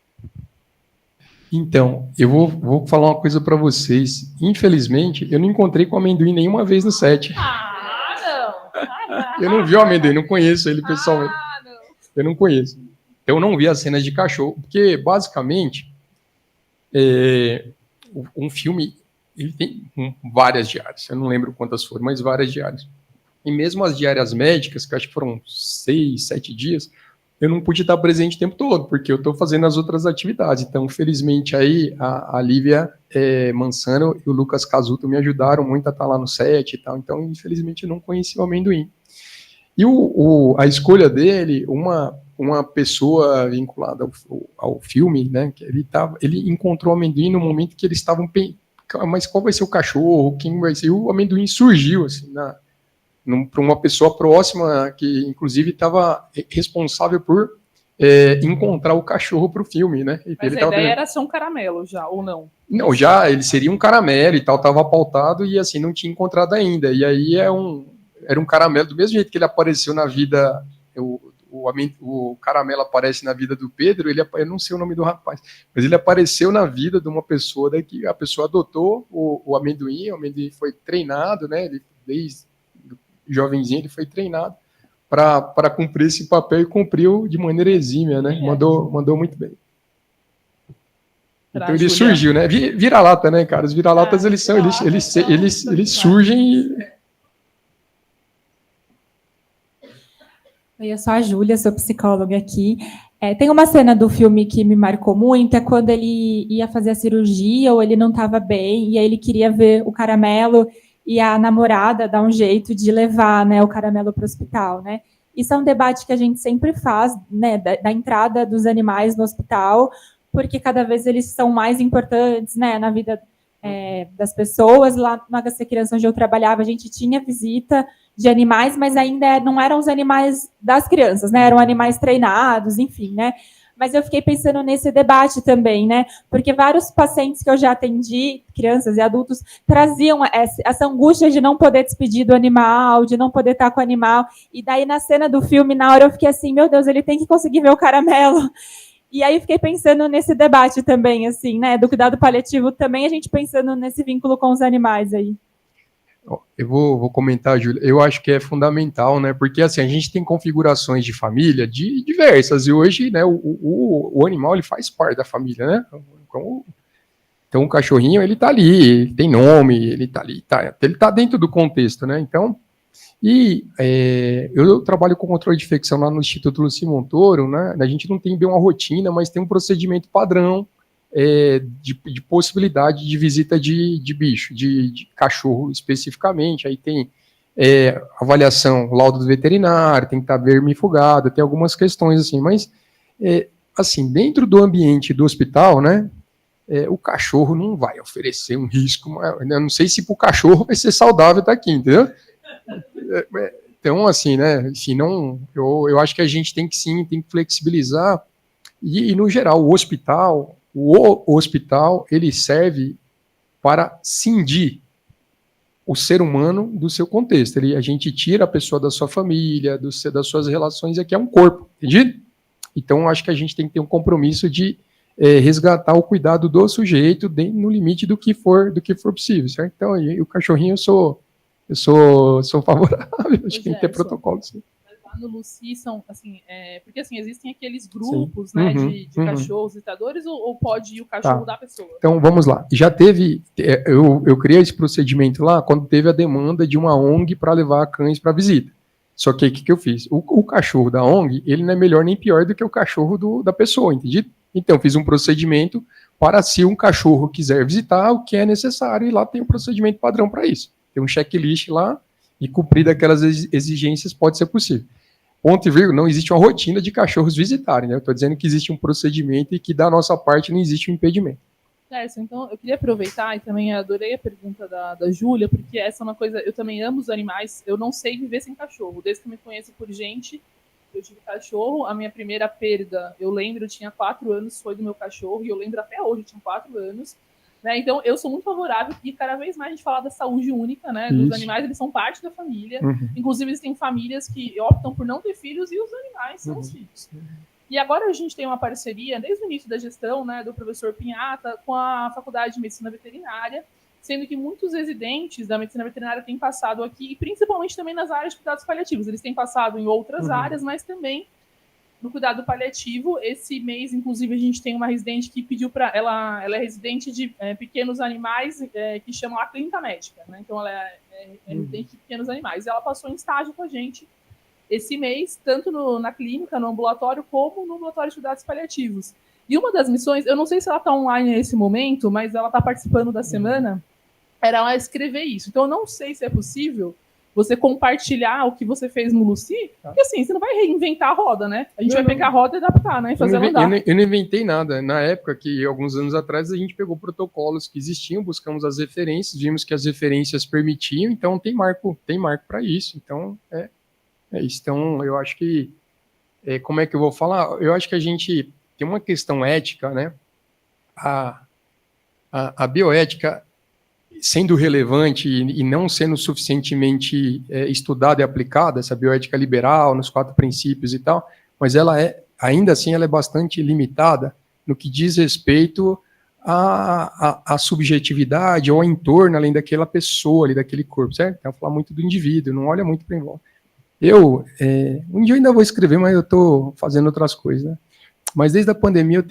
Então, eu vou falar uma coisa para vocês. Infelizmente, eu não encontrei com o amendoim nenhuma vez no set. Não! Eu não vi o amendoim, não conheço ele pessoalmente. Eu não conheço. Eu não vi as cenas de cachorro, porque, basicamente, um filme ele tem várias diárias. Eu não lembro quantas foram, mas várias diárias. E mesmo as diárias médicas, que acho que foram 6, 7 dias, eu não pude estar presente o tempo todo, porque eu estou fazendo as outras atividades. Então, felizmente, aí a Lívia Mansano e o Lucas Casuto me ajudaram muito a estar lá no set e tal. Então, infelizmente, eu não conheci o amendoim. E a escolha dele, uma pessoa vinculada ao filme, né, que ele encontrou o amendoim no momento que eles estavam pensando, mas qual vai ser o cachorro, quem vai ser? O amendoim surgiu assim, para uma pessoa próxima, que inclusive estava responsável por encontrar o cachorro para o filme, né? Mas ele a ideia era ser um caramelo já, ou não? Não, já ele seria um caramelo e tal, estava pautado e assim não tinha encontrado ainda. E aí era um caramelo, do mesmo jeito que ele apareceu na vida, o caramelo aparece na vida do Pedro, eu não sei o nome do rapaz, mas ele apareceu na vida de uma pessoa, daí que a pessoa adotou o amendoim foi treinado, né? Ele, desde jovenzinho ele foi treinado para cumprir esse papel e cumpriu de maneira exímia, né? Mandou muito bem. Então ele surgiu, né? Vira-lata, né, cara? Os vira-latas, eles surgem e... Eu sou a Júlia, sou psicóloga aqui. Tem uma cena do filme que me marcou muito, é quando ele ia fazer a cirurgia ou ele não estava bem, e aí ele queria ver o caramelo e a namorada dar um jeito de levar, né, o caramelo para o hospital, né? Isso é um debate que a gente sempre faz, né, da entrada dos animais no hospital, porque cada vez eles são mais importantes, né, na vida das pessoas. Lá no HC Criança, onde eu trabalhava, a gente tinha visita de animais, mas ainda não eram os animais das crianças, né, eram animais treinados, enfim, né. Mas eu fiquei pensando nesse debate também, né, porque vários pacientes que eu já atendi, crianças e adultos, traziam essa angústia de não poder despedir do animal, de não poder estar com o animal, e daí na cena do filme, na hora eu fiquei assim, meu Deus, ele tem que conseguir ver o caramelo. E aí fiquei pensando nesse debate também, assim, né, do cuidado paliativo também, a gente pensando nesse vínculo com os animais aí. Eu vou comentar, Júlia, eu acho que é fundamental, né, porque assim, a gente tem configurações de família diversas, e hoje, né, o animal, ele faz parte da família, né, então o cachorrinho, ele tá ali, ele tem nome, ele tá ali, ele tá dentro do contexto, né, então, eu trabalho com controle de infecção lá no Instituto Luci Montoro, né, a gente não tem bem uma rotina, mas tem um procedimento padrão, de possibilidade de visita de bicho, de cachorro especificamente, aí tem avaliação, laudo do veterinário, tem que estar vermifugado, tem algumas questões assim, mas assim, dentro do ambiente do hospital, né, o cachorro não vai oferecer um risco, eu não sei se para o cachorro vai ser saudável estar aqui, entendeu? Então, assim, né, eu acho que a gente tem que flexibilizar, e no geral, o hospital, ele serve para cindir o ser humano do seu contexto. A gente tira a pessoa da sua família, das suas relações, e aqui é um corpo, entendido? Então, acho que a gente tem que ter um compromisso de resgatar o cuidado do sujeito no limite do que for possível, certo? Então, o cachorrinho eu sou favorável, acho que tem que ter protocolo, sim. No Luci são, assim, porque assim, existem aqueles grupos, né, de cachorros visitadores, ou pode ir o cachorro da pessoa? Então, vamos lá. Já teve, eu criei esse procedimento lá quando teve a demanda de uma ONG para levar cães para visita. Só que o que eu fiz? O cachorro da ONG, ele não é melhor nem pior do que o cachorro da pessoa, entendi? Então, fiz um procedimento para, se um cachorro quiser visitar, o que é necessário, e lá tem um procedimento padrão para isso. Tem um checklist lá, e cumprir aquelas exigências pode ser possível. Ponto e vírgula, não existe uma rotina de cachorros visitarem, né? Eu estou dizendo que existe um procedimento e que da nossa parte não existe um impedimento. Então eu queria aproveitar, e também adorei a pergunta da Júlia, porque essa é uma coisa, eu também amo os animais, eu não sei viver sem cachorro, desde que eu me conheço por gente, eu tive cachorro, a minha primeira perda, eu lembro, eu tinha 4 anos, foi do meu cachorro, e eu lembro até hoje, eu tinha 4 anos, né? Então eu sou muito favorável, e cada vez mais a gente fala da saúde única, né? Dos animais, eles são parte da família, inclusive existem famílias que optam por não ter filhos, e os animais são os filhos. E agora a gente tem uma parceria, desde o início da gestão, né, do professor Pinhata, com a Faculdade de Medicina Veterinária, sendo que muitos residentes da medicina veterinária têm passado aqui, e principalmente também nas áreas de cuidados paliativos. Eles têm passado em outras áreas, mas também no cuidado paliativo. Esse mês, inclusive, a gente tem uma residente que pediu para... Ela é residente de pequenos animais, que chamam a clínica médica, né? Então, ela é residente de pequenos animais. E ela passou em estágio com a gente esse mês, tanto na clínica, no ambulatório, como no ambulatório de cuidados paliativos. E uma das missões, eu não sei se ela está online nesse momento, mas ela está participando da semana, era ela escrever isso. Então, eu não sei se é possível você compartilhar o que você fez no Luci, porque assim, você não vai reinventar a roda, né? A gente vai pegar a roda e adaptar, né? E fazer ela andar. Eu não inventei nada. Na época, que alguns anos atrás, a gente pegou protocolos que existiam, buscamos as referências, vimos que as referências permitiam, então tem marco para isso. Então, é isso. Então, eu acho que como é que eu vou falar? Eu acho que a gente tem uma questão ética, né? A bioética, sendo relevante e não sendo suficientemente estudada e aplicada, essa bioética liberal, nos 4 princípios e tal, mas ainda assim, ela é bastante limitada no que diz respeito à subjetividade ou ao entorno, além daquela pessoa, ali, daquele corpo, certo? Então, falar muito do indivíduo, não olha muito para em volta. Um dia eu ainda vou escrever, mas eu estou fazendo outras coisas, né? Mas desde a pandemia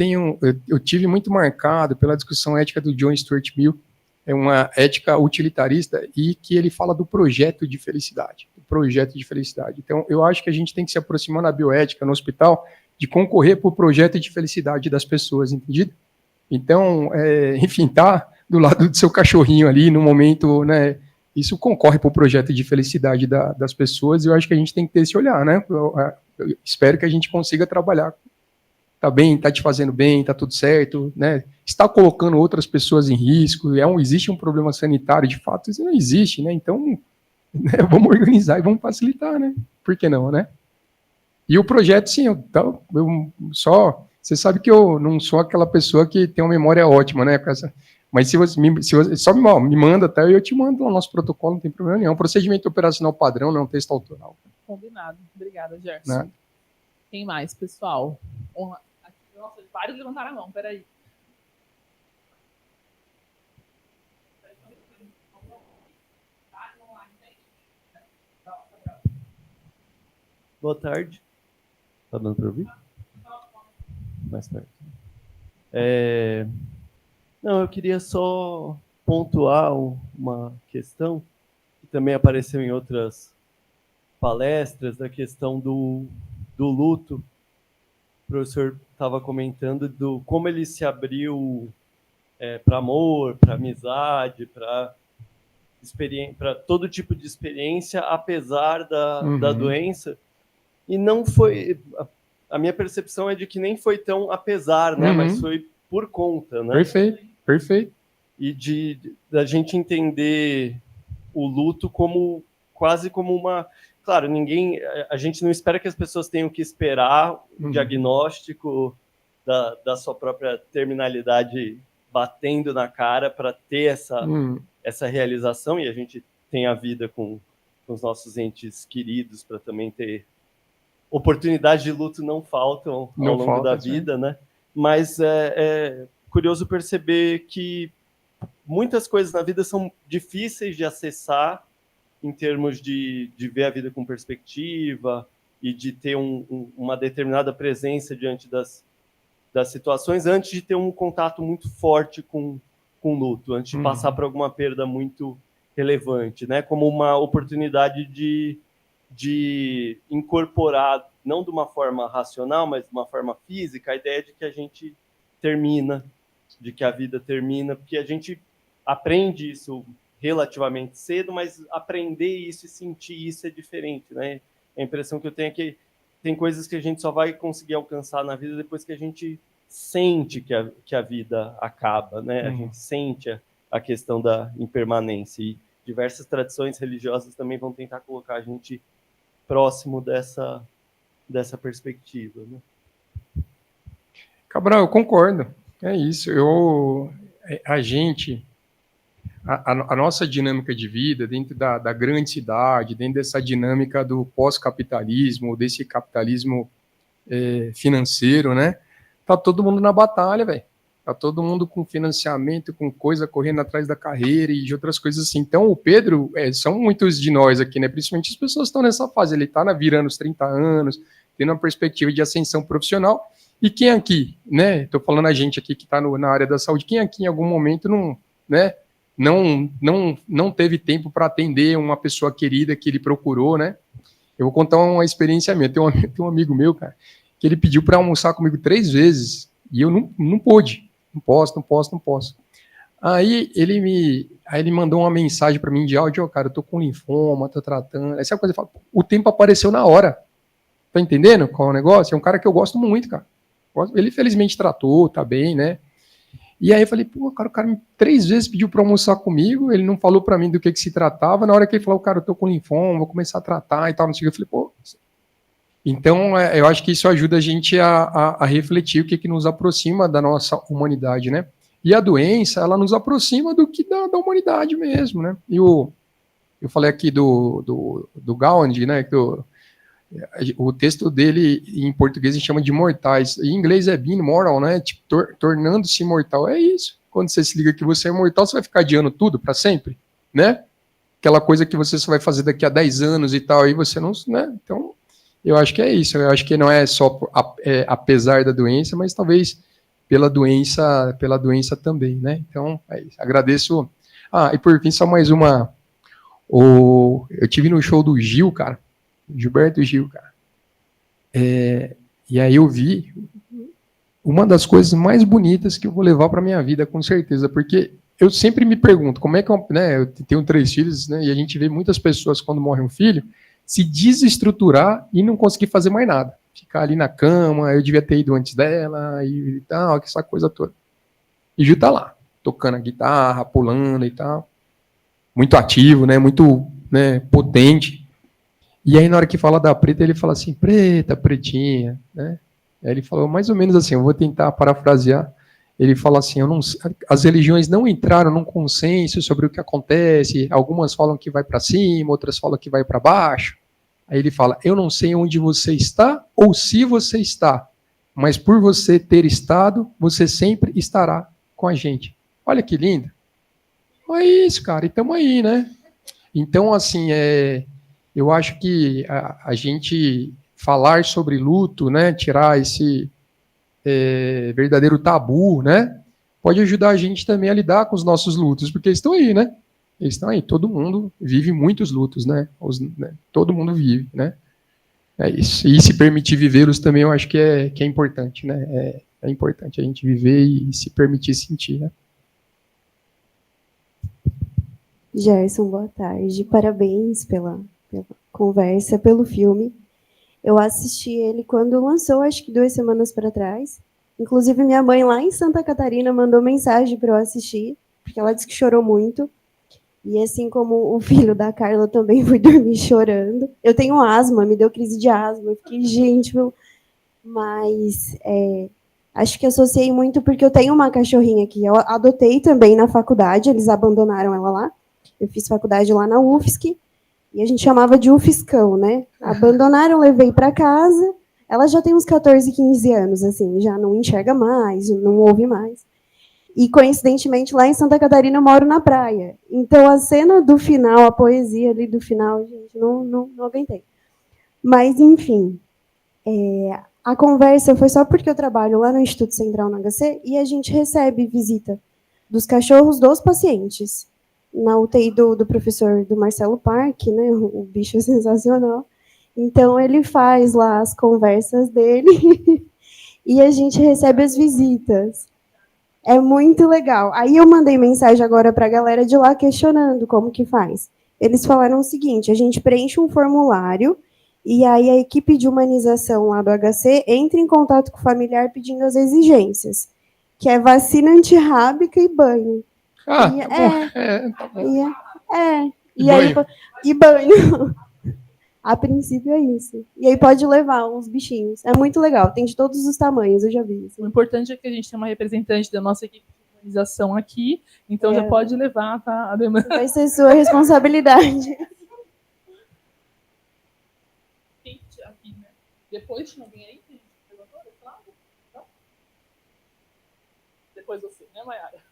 eu tive muito marcado pela discussão ética do John Stuart Mill, é uma ética utilitarista, e que ele fala do projeto de felicidade. Então, eu acho que a gente tem que se aproximar na bioética, no hospital, de concorrer para o projeto de felicidade das pessoas, entendido? Então, enfim, tá do lado do seu cachorrinho ali, no momento, né, isso concorre para o projeto de felicidade das pessoas, e eu acho que a gente tem que ter esse olhar, né? Eu espero que a gente consiga trabalhar. Tá bem, tá te fazendo bem, tá tudo certo, né? Está colocando outras pessoas em risco, existe um problema sanitário, de fato, isso não existe, né? Então, né, vamos organizar e vamos facilitar, né? Por que não, né? E o projeto, sim, você sabe que eu não sou aquela pessoa que tem uma memória ótima, né? Mas se você só me manda, tá? Eu te mando lá o nosso protocolo, não tem problema nenhum. Procedimento operacional padrão, não texto autoral. Combinado. Obrigada, Gerson. Né? Quem mais, pessoal? Nossa, vários levantaram a mão, peraí. Boa tarde. Tá dando para ouvir? Mais perto. Não, eu queria só pontuar uma questão que também apareceu em outras palestras, da questão do luto. O professor estava comentando como ele se abriu para amor, para amizade, para todo tipo de experiência, apesar da doença. E não foi... A minha percepção é de que nem foi tão apesar, né? Mas foi por conta, né? Perfeito. E da gente entender o luto quase como uma... Claro, a gente não espera que as pessoas tenham que esperar o diagnóstico da sua própria terminalidade batendo na cara para ter essa realização, e a gente tem a vida com os nossos entes queridos para também ter... Oportunidades de luto não faltam ao longo da vida, né? Mas é curioso perceber que muitas coisas na vida são difíceis de acessar, em termos de ver a vida com perspectiva e de ter uma determinada presença diante das situações, antes de ter um contato muito forte com luto, antes de passar por alguma perda muito relevante, né? Como uma oportunidade de incorporar, não de uma forma racional, mas de uma forma física, a ideia de que a gente termina, de que a vida termina, porque a gente aprende isso relativamente cedo, mas aprender isso e sentir isso é diferente, né? A impressão que eu tenho é que tem coisas que a gente só vai conseguir alcançar na vida depois que a gente sente que a vida acaba, né? A gente sente a questão da impermanência, e diversas tradições religiosas também vão tentar colocar a gente próximo dessa perspectiva, né? Cabral, eu concordo. É isso. A nossa dinâmica de vida dentro da grande cidade, dentro dessa dinâmica do pós-capitalismo, desse capitalismo financeiro, né? Tá todo mundo na batalha, velho. Tá todo mundo com financiamento, com coisa correndo atrás da carreira e de outras coisas assim. Então, o Pedro, são muitos de nós aqui, né? Principalmente as pessoas que estão nessa fase. Ele tá virando os 30 anos, tendo uma perspectiva de ascensão profissional. E quem aqui, né? Tô falando a gente aqui que tá na área da saúde, quem aqui em algum momento não teve tempo para atender uma pessoa querida que ele procurou, né? Eu vou contar uma experiência minha. Tem um amigo meu, cara, que ele pediu para almoçar comigo 3 vezes e eu não pude. Não posso. Aí ele mandou uma mensagem para mim de áudio: cara, eu tô com linfoma, tô tratando. Essa coisa, o tempo apareceu na hora. Tá entendendo qual é o negócio? É um cara que eu gosto muito, cara. Ele felizmente tratou, tá bem, né? E aí eu falei, pô, cara, o cara 3 vezes pediu para almoçar comigo, ele não falou para mim do que se tratava. Na hora que ele falou, cara, eu tô com linfoma, vou começar a tratar e tal, não sei o que, eu falei, pô, Então, eu acho que isso ajuda a gente a refletir o que nos aproxima da nossa humanidade, né? E a doença, ela nos aproxima do que da humanidade mesmo, né? E eu falei aqui do Gandhi, né? O texto dele em português se chama de mortais. Em inglês é being mortal, né? Tipo, tornando-se mortal. É isso. Quando você se liga que você é mortal, você vai ficar adiando tudo para sempre, né? Aquela coisa que você só vai fazer daqui a 10 anos e tal, aí você não, né? Então, eu acho que é isso. Eu acho que não é só apesar da doença, mas talvez pela doença também, né? Então, é isso. Agradeço. E por fim, só mais uma. Eu tive no show do Gil, cara. Gilberto Gil, cara. E aí eu vi uma das coisas mais bonitas que eu vou levar para minha vida, com certeza, porque eu sempre me pergunto como é que eu tenho 3 filhos, né? E a gente vê muitas pessoas quando morre um filho se desestruturar e não conseguir fazer mais nada, ficar ali na cama. Eu devia ter ido antes dela e tal, essa coisa toda. E Gil tá lá, tocando a guitarra, pulando e tal, muito ativo, né? Muito, né, potente. E aí, na hora que fala da Preta, ele fala assim, Preta, Pretinha, né? Aí ele falou mais ou menos assim, eu vou tentar parafrasear. Ele fala assim, as religiões não entraram num consenso sobre o que acontece, algumas falam que vai para cima, outras falam que vai para baixo. Aí ele fala, eu não sei onde você está ou se você está, mas por você ter estado, você sempre estará com a gente. Olha que lindo. É isso, cara, e estamos aí, né? Então, assim, eu acho que a gente falar sobre luto, né, tirar esse verdadeiro tabu, né, pode ajudar a gente também a lidar com os nossos lutos, porque eles estão aí, né? Eles estão aí. Todo mundo vive muitos lutos, né? Todo mundo vive, né? É isso. E se permitir vivê-los também, eu acho que é importante, né? É importante a gente viver e se permitir sentir, né? Gerson, boa tarde. Parabéns pela conversa, pelo filme. Eu assisti ele quando lançou, acho que 2 semanas para trás. Inclusive, minha mãe lá em Santa Catarina mandou mensagem para eu assistir, porque ela disse que chorou muito. E assim como o filho da Carla também foi dormir chorando. Eu tenho asma, me deu crise de asma. Eu fiquei, gente, mas acho que associei muito porque eu tenho uma cachorrinha que eu adotei também na faculdade, eles abandonaram ela lá. Eu fiz faculdade lá na UFSC, e a gente chamava de UFSCão, né? Abandonaram, levei para casa. Ela já tem uns 14, 15 anos, assim, já não enxerga mais, não ouve mais. E, coincidentemente, lá em Santa Catarina eu moro na praia. Então, a cena do final, a poesia ali do final, gente, não aguentei. Mas, enfim, a conversa foi só porque eu trabalho lá no Instituto Central no HC e a gente recebe visita dos cachorros dos pacientes. Na UTI do professor do Marcelo Parque, né, o bicho é sensacional. Então, ele faz lá as conversas dele e a gente recebe as visitas. É muito legal. Aí eu mandei mensagem agora para a galera de lá questionando como que faz. Eles falaram o seguinte, a gente preenche um formulário e aí a equipe de humanização lá do HC entra em contato com o familiar pedindo as exigências, que é vacina antirrábica e banho. Tá bom. Tá bom. E banho. A princípio é isso. E aí pode levar uns bichinhos. É muito legal. Tem de todos os tamanhos, eu já vi. O importante é que a gente tem uma representante da nossa equipe de organização aqui, então já pode levar, tá, a demanda. Vai ser sua responsabilidade. Aqui, né? Depois tinha alguém aí? Depois você, né, Mayara?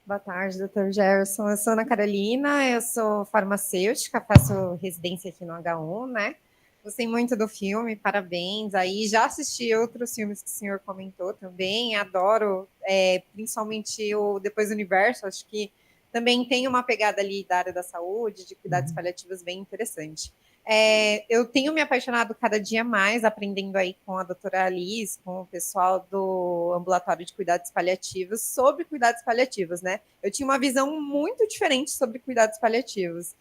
Boa tarde, doutor Gerson. Eu sou Ana Carolina, eu sou farmacêutica, faço residência aqui no H1, né? Gostei muito do filme, parabéns. Aí já assisti outros filmes que o senhor comentou também, adoro, principalmente o Depois do Universo, acho que também tem uma pegada ali da área da saúde, de cuidados paliativos bem interessante. Eu tenho me apaixonado cada dia mais, aprendendo aí com a doutora Alice, com o pessoal do Ambulatório de Cuidados Paliativos, sobre cuidados paliativos, né? Eu tinha uma visão muito diferente sobre cuidados paliativos.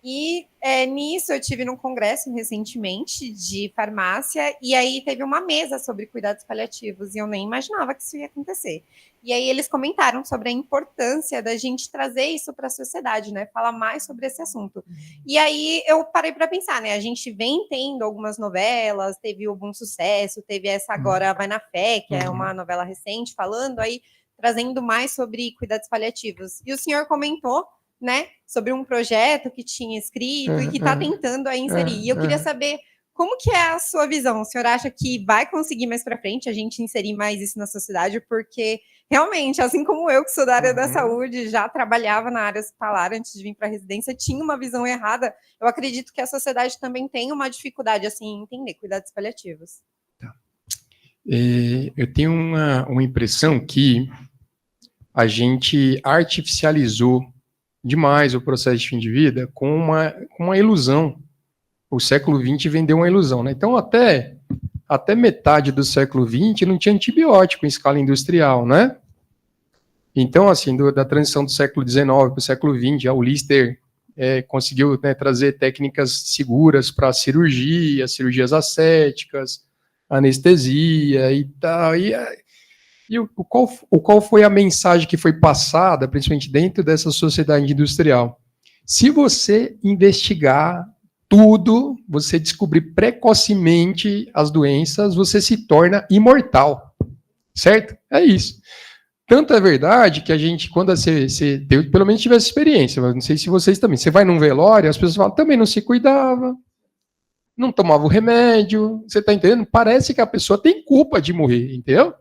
E nisso eu tive num congresso recentemente de farmácia, e aí teve uma mesa sobre cuidados paliativos, e eu nem imaginava que isso ia acontecer. E aí eles comentaram sobre a importância da gente trazer isso para a sociedade, né? Falar mais sobre esse assunto. E aí eu parei para pensar, né? A gente vem tendo algumas novelas, teve o Bom Sucesso, teve essa agora Vai na Fé, que é uma novela recente, falando aí, trazendo mais sobre cuidados paliativos. E o senhor comentou, né, sobre um projeto que tinha escrito e que está tentando aí inserir. E eu queria saber como que é a sua visão. O senhor acha que vai conseguir mais para frente a gente inserir mais isso na sociedade? Porque realmente, assim como eu, que sou da área da saúde, já trabalhava na área hospitalar antes de vir para a residência, tinha uma visão errada. Eu acredito que a sociedade também tem uma dificuldade assim, em entender cuidados paliativos. Tá. Eu tenho uma impressão que a gente artificializou demais o processo de fim de vida com uma ilusão. O século XX vendeu uma ilusão, né? Então, até metade do século XX não tinha antibiótico em escala industrial, né? Então, assim, da transição do século XIX para o século XX, o Lister conseguiu, né, trazer técnicas seguras para cirurgias ascéticas, anestesia e tal. Qual foi a mensagem que foi passada, principalmente dentro dessa sociedade industrial? Se você investigar tudo, você descobrir precocemente as doenças, você se torna imortal, certo? É isso. Tanto é verdade que a gente, quando você pelo menos tive essa experiência, mas não sei se vocês também, você vai num velório, as pessoas falam, também não se cuidava, não tomava o remédio, você está entendendo? Parece que a pessoa tem culpa de morrer, entendeu?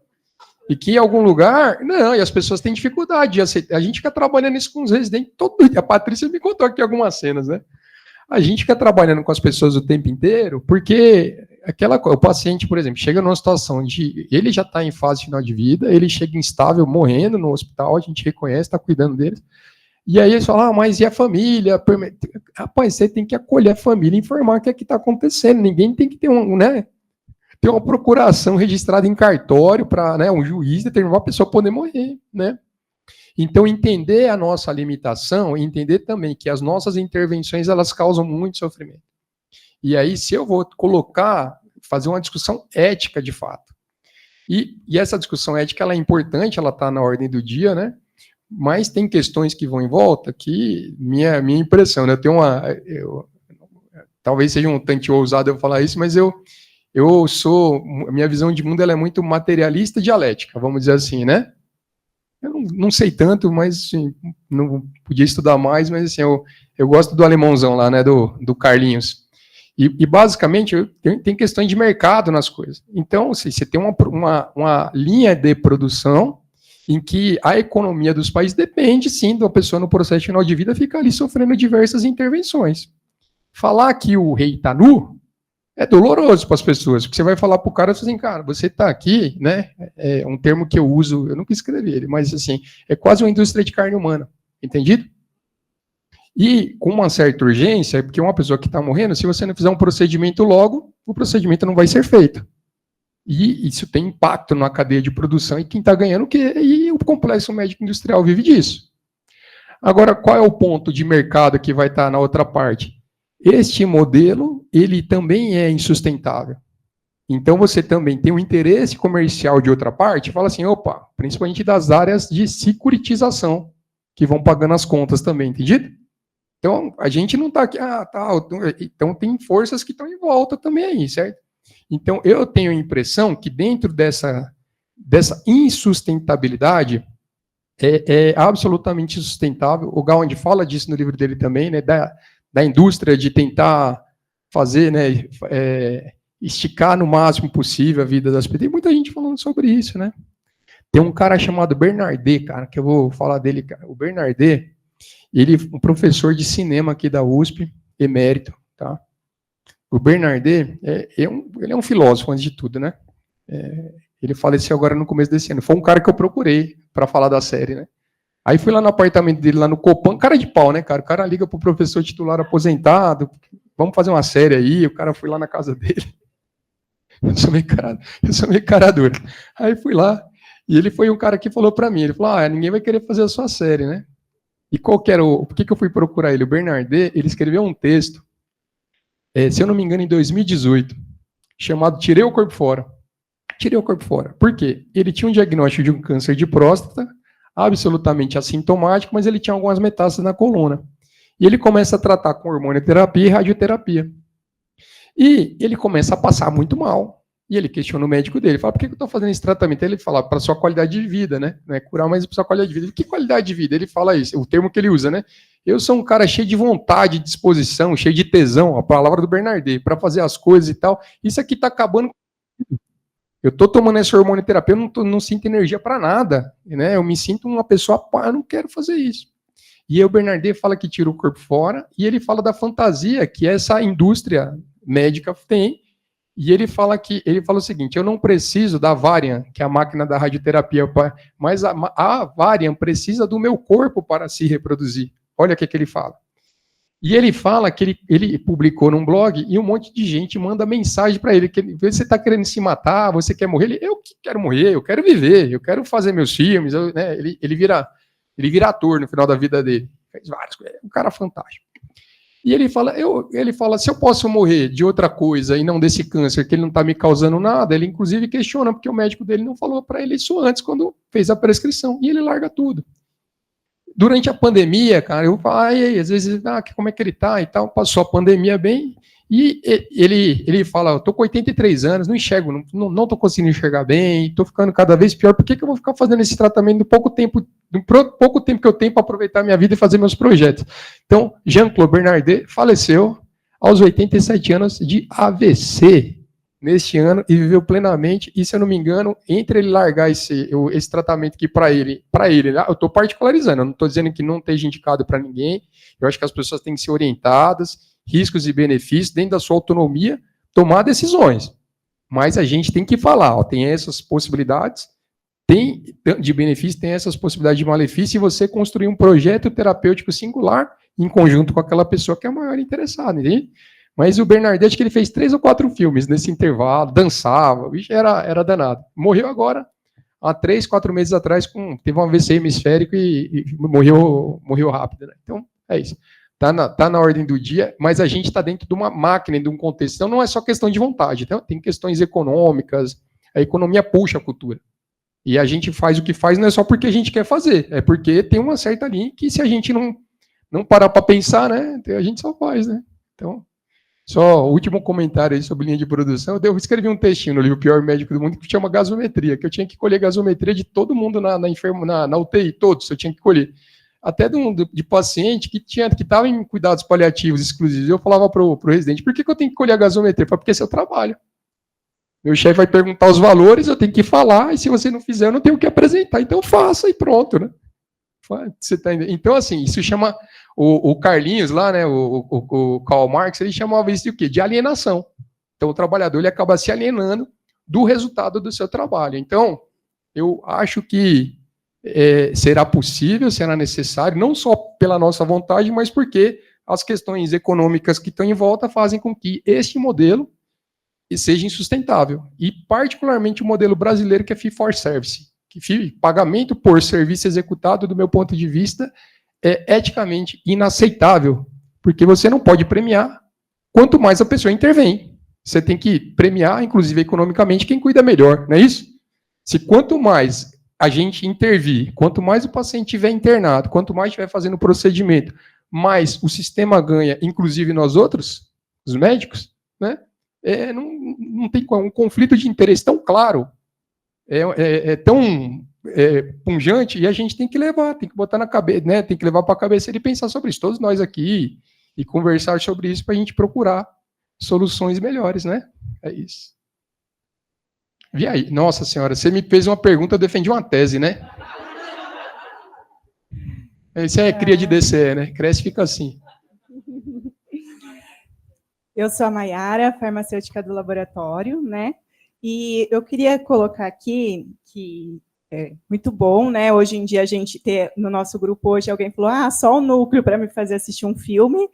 E que em algum lugar, não, e as pessoas têm dificuldade de aceitar. A gente fica trabalhando isso com os residentes todo dia. A Patrícia me contou aqui algumas cenas, né? A gente fica trabalhando com as pessoas o tempo inteiro, porque o paciente, por exemplo, chega numa situação de ele já está em fase final de vida, ele chega instável, morrendo no hospital, a gente reconhece, está cuidando deles, e aí eles falam, mas e a família? Rapaz, você tem que acolher a família e informar o que é que está acontecendo, ninguém tem que ter ter uma procuração registrada em cartório para, né, um juiz determinar a pessoa poder morrer, né? Então, entender a nossa limitação e entender também que as nossas intervenções, elas causam muito sofrimento. E aí, se eu vou fazer uma discussão ética de fato, e essa discussão ética, ela é importante, ela está na ordem do dia, né? Mas tem questões que vão em volta que, minha impressão, né? Talvez seja um tanto ousado eu falar isso, mas a minha visão de mundo ela é muito materialista dialética, vamos dizer assim, né? Eu não sei tanto, mas assim, não podia estudar mais, mas assim, eu gosto do alemãozão lá, né, do Carlinhos. E basicamente tem questões de mercado nas coisas. Então, assim, você tem uma linha de produção em que a economia dos países depende, sim, da pessoa no processo final de vida ficar ali sofrendo diversas intervenções. Falar que o rei está nu é doloroso para as pessoas, porque você vai falar para o cara assim, cara, você está aqui, né? É um termo que eu uso, eu nunca escrevi ele, mas assim, é quase uma indústria de carne humana, entendido? E com uma certa urgência, porque uma pessoa que está morrendo, se você não fizer um procedimento logo, o procedimento não vai ser feito. E isso tem impacto na cadeia de produção e quem está ganhando o quê? E o complexo médico industrial vive disso. Agora, qual é o ponto de mercado que vai estar na outra parte? Este modelo, ele também é insustentável. Então, você também tem um interesse comercial de outra parte, fala assim, opa, principalmente das áreas de securitização, que vão pagando as contas também, entendido? Então, a gente não está aqui, então tem forças que estão em volta também aí, certo? Então, eu tenho a impressão que dentro dessa insustentabilidade, é absolutamente sustentável. O Gawande fala disso no livro dele também, né, da indústria de tentar fazer, né, esticar no máximo possível a vida das pessoas. Tem muita gente falando sobre isso, né? Tem um cara chamado Bernardet, cara, que eu vou falar dele, cara. O Bernardet, ele é um professor de cinema aqui da USP, emérito, tá? O Bernardet, ele é um filósofo, antes de tudo, né? Ele faleceu agora no começo desse ano. Foi um cara que eu procurei para falar da série, né? Aí fui lá no apartamento dele, lá no Copan, cara de pau, né, cara? O cara liga pro professor titular aposentado, vamos fazer uma série aí, o cara foi lá na casa dele. Eu sou meio cara dura. Aí fui lá, e ele foi um cara que falou para mim, ele falou, ninguém vai querer fazer a sua série, né? E qual que era por que eu fui procurar ele? O Bernardet, ele escreveu um texto, se eu não me engano, em 2018, chamado Tirei o Corpo Fora. tirei o corpo fora. Por quê? Ele tinha um diagnóstico de um câncer de próstata, absolutamente assintomático, mas ele tinha algumas metástases na coluna. E ele começa a tratar com hormonioterapia e radioterapia. E ele começa a passar muito mal. E ele questiona o médico dele, fala, por que eu estou fazendo esse tratamento? Ele fala, para sua qualidade de vida, né? Não é curar, mas para sua qualidade de vida. Que qualidade de vida? Ele fala isso, o termo que ele usa, né? Eu sou um cara cheio de vontade, disposição, cheio de tesão, a palavra do Bernardet, para fazer as coisas e tal. Isso aqui está acabando com... Eu estou tomando essa hormonioterapia, eu não sinto energia para nada, né? Eu me sinto uma pessoa, eu não quero fazer isso. E aí o Bernardet fala que tira o corpo fora, e ele fala da fantasia que essa indústria médica tem, e ele fala o seguinte, eu não preciso da Varian, que é a máquina da radioterapia, mas a Varian precisa do meu corpo para se reproduzir. Olha o que ele fala. E ele fala que ele publicou num blog e um monte de gente manda mensagem para ele, que você está querendo se matar, você quer morrer? Eu que quero morrer, eu quero viver, eu quero fazer meus filmes, né? Ele vira ator no final da vida dele. Fez vários, é um cara fantástico. E ele fala, se eu posso morrer de outra coisa e não desse câncer, que ele não está me causando nada, ele inclusive questiona, porque o médico dele não falou para ele isso antes, quando fez a prescrição, e ele larga tudo. Durante a pandemia, cara, eu falo, às vezes, como é que ele tá e tal, passou a pandemia bem, e ele fala, eu tô com 83 anos, não enxergo, não tô conseguindo enxergar bem, tô ficando cada vez pior, por que eu vou ficar fazendo esse tratamento no pouco tempo que eu tenho para aproveitar a minha vida e fazer meus projetos? Então, Jean-Claude Bernardet faleceu aos 87 anos de AVC neste ano e viveu plenamente, e se eu não me engano, entre ele largar esse tratamento que para ele, eu estou particularizando, eu não estou dizendo que não esteja indicado para ninguém, eu acho que as pessoas têm que ser orientadas, riscos e benefícios, dentro da sua autonomia, tomar decisões. Mas a gente tem que falar, tem essas possibilidades, tem de benefício, tem essas possibilidades de malefício, e você construir um projeto terapêutico singular em conjunto com aquela pessoa que é a maior interessada, entende? Mas o Bernardet, acho que ele fez 3 ou 4 filmes nesse intervalo, dançava, o bicho era danado. Morreu agora, há 3, 4 meses atrás, teve um AVC hemisférico e morreu rápido, né? Então, é isso. Tá na ordem do dia, mas a gente está dentro de uma máquina, de um contexto. Então, não é só questão de vontade. Então, tem questões econômicas, a economia puxa a cultura. E a gente faz o que faz não é só porque a gente quer fazer, é porque tem uma certa linha que, se a gente não parar para pensar, né, a gente só faz, né? Então, só o último comentário aí sobre linha de produção. Eu escrevi um textinho no livro O Pior Médico do Mundo, que chama Gasometria, que eu tinha que colher gasometria de todo mundo na UTI, todos, eu tinha que colher. Até de paciente que estava em cuidados paliativos exclusivos. Eu falava para o residente, por que eu tenho que colher a gasometria? Porque esse é o trabalho. Meu chefe vai perguntar os valores, eu tenho que falar, e se você não fizer, eu não tenho o que apresentar. Então faça e pronto, né? Você tá entendendo? Então, assim, isso chama... O Carlinhos lá, né, o Karl Marx, ele chamava isso de o quê? De alienação. Então, o trabalhador ele acaba se alienando do resultado do seu trabalho. Então, eu acho que será possível, será necessário, não só pela nossa vontade, mas porque as questões econômicas que estão em volta fazem com que este modelo seja insustentável. E, particularmente, o modelo brasileiro, que é fee for service. Que pagamento por serviço executado, do meu ponto de vista, é eticamente inaceitável, porque você não pode premiar quanto mais a pessoa intervém. Você tem que premiar, inclusive economicamente, quem cuida melhor, não é isso? Se quanto mais a gente intervir, quanto mais o paciente estiver internado, quanto mais estiver fazendo o procedimento, mais o sistema ganha, inclusive nós outros, os médicos, né? Não tem um conflito de interesse tão claro, tão punjante, e a gente tem que levar, tem que botar na cabeça, né? Tem que levar para a cabeça e pensar sobre isso, todos nós aqui, e conversar sobre isso para a gente procurar soluções melhores, né? É isso. E aí, nossa senhora, você me fez uma pergunta, eu defendi uma tese, né? Isso é cria de DCE, né? Cresce e fica assim. Eu sou a Maiara, farmacêutica do laboratório, né? E eu queria colocar aqui que é muito bom, né? Hoje em dia a gente ter no nosso grupo hoje alguém falou, só o núcleo para me fazer assistir um filme,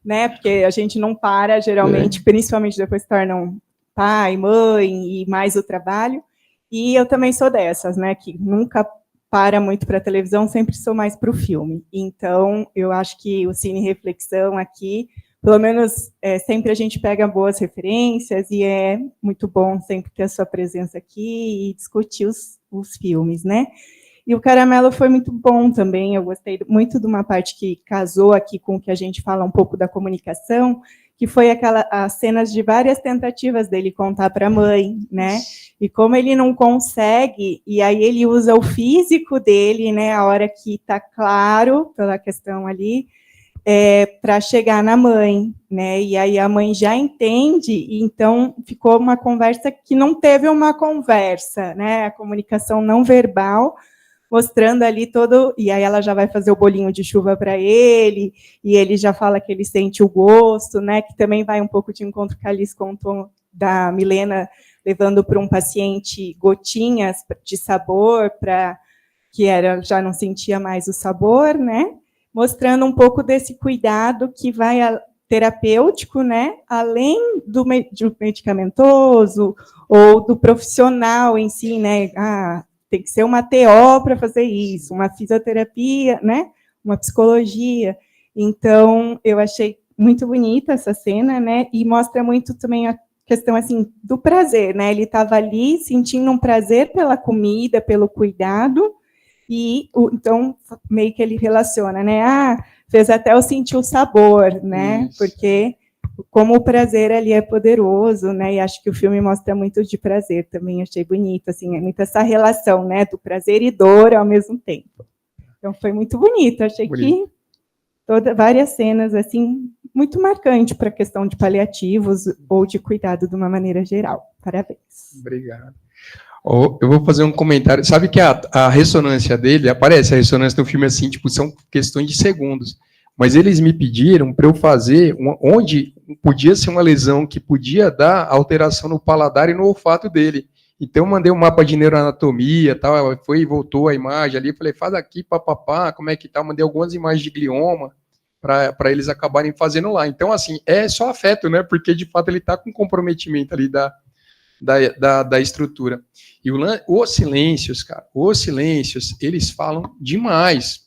né? Porque a gente não para, geralmente, principalmente depois se tornam pai, mãe e mais o trabalho. E eu também sou dessas, né? Que nunca para muito para a televisão, sempre sou mais para o filme. Então, eu acho que o Cine Reflexão aqui pelo menos sempre a gente pega boas referências e é muito bom sempre ter a sua presença aqui e discutir os filmes, né? E o Caramelo foi muito bom também, eu gostei muito de uma parte que casou aqui com o que a gente fala um pouco da comunicação, que foi as cenas de várias tentativas dele contar para a mãe, né? E como ele não consegue, e aí ele usa o físico dele, né? A hora que está claro, pela questão ali, para chegar na mãe, né? E aí a mãe já entende, e então ficou uma conversa que não teve uma conversa, né? A comunicação não verbal, mostrando ali todo, e aí ela já vai fazer o bolinho de chuva para ele, e ele já fala que ele sente o gosto, né? Que também vai um pouco de encontro com a Alice contou da Milena levando para um paciente gotinhas de sabor para que já não sentia mais o sabor, né? Mostrando um pouco desse cuidado que vai terapêutico, né? Além do medicamentoso ou do profissional em si, né? Tem que ser uma TO para fazer isso, uma fisioterapia, né? Uma psicologia. Então, eu achei muito bonita essa cena, né? E mostra muito também a questão assim do prazer, né? Ele estava ali sentindo um prazer pela comida, pelo cuidado, e então meio que ele relaciona, né? Fez até eu sentir o sabor, né? Isso. Porque como o prazer ali é poderoso, né? E acho que o filme mostra muito de prazer também, achei bonito, assim, é muito essa relação, né? Do prazer e dor ao mesmo tempo. Então foi muito bonito, achei bonito. Que várias cenas, assim, muito marcante para a questão de paliativos ou de cuidado de uma maneira geral. Parabéns. Obrigado. Eu vou fazer um comentário. Sabe que a ressonância dele, aparece a ressonância no filme assim, tipo, são questões de segundos. Mas eles me pediram para eu fazer onde podia ser uma lesão que podia dar alteração no paladar e no olfato dele. Então, eu mandei um mapa de neuroanatomia, tal, ela foi e voltou a imagem ali, falei, faz aqui, papapá, como é que tá? Mandei algumas imagens de glioma para eles acabarem fazendo lá. Então, assim, é só afeto, né? Porque, de fato, ele está com comprometimento ali da estrutura. E os silêncios, cara, eles falam demais.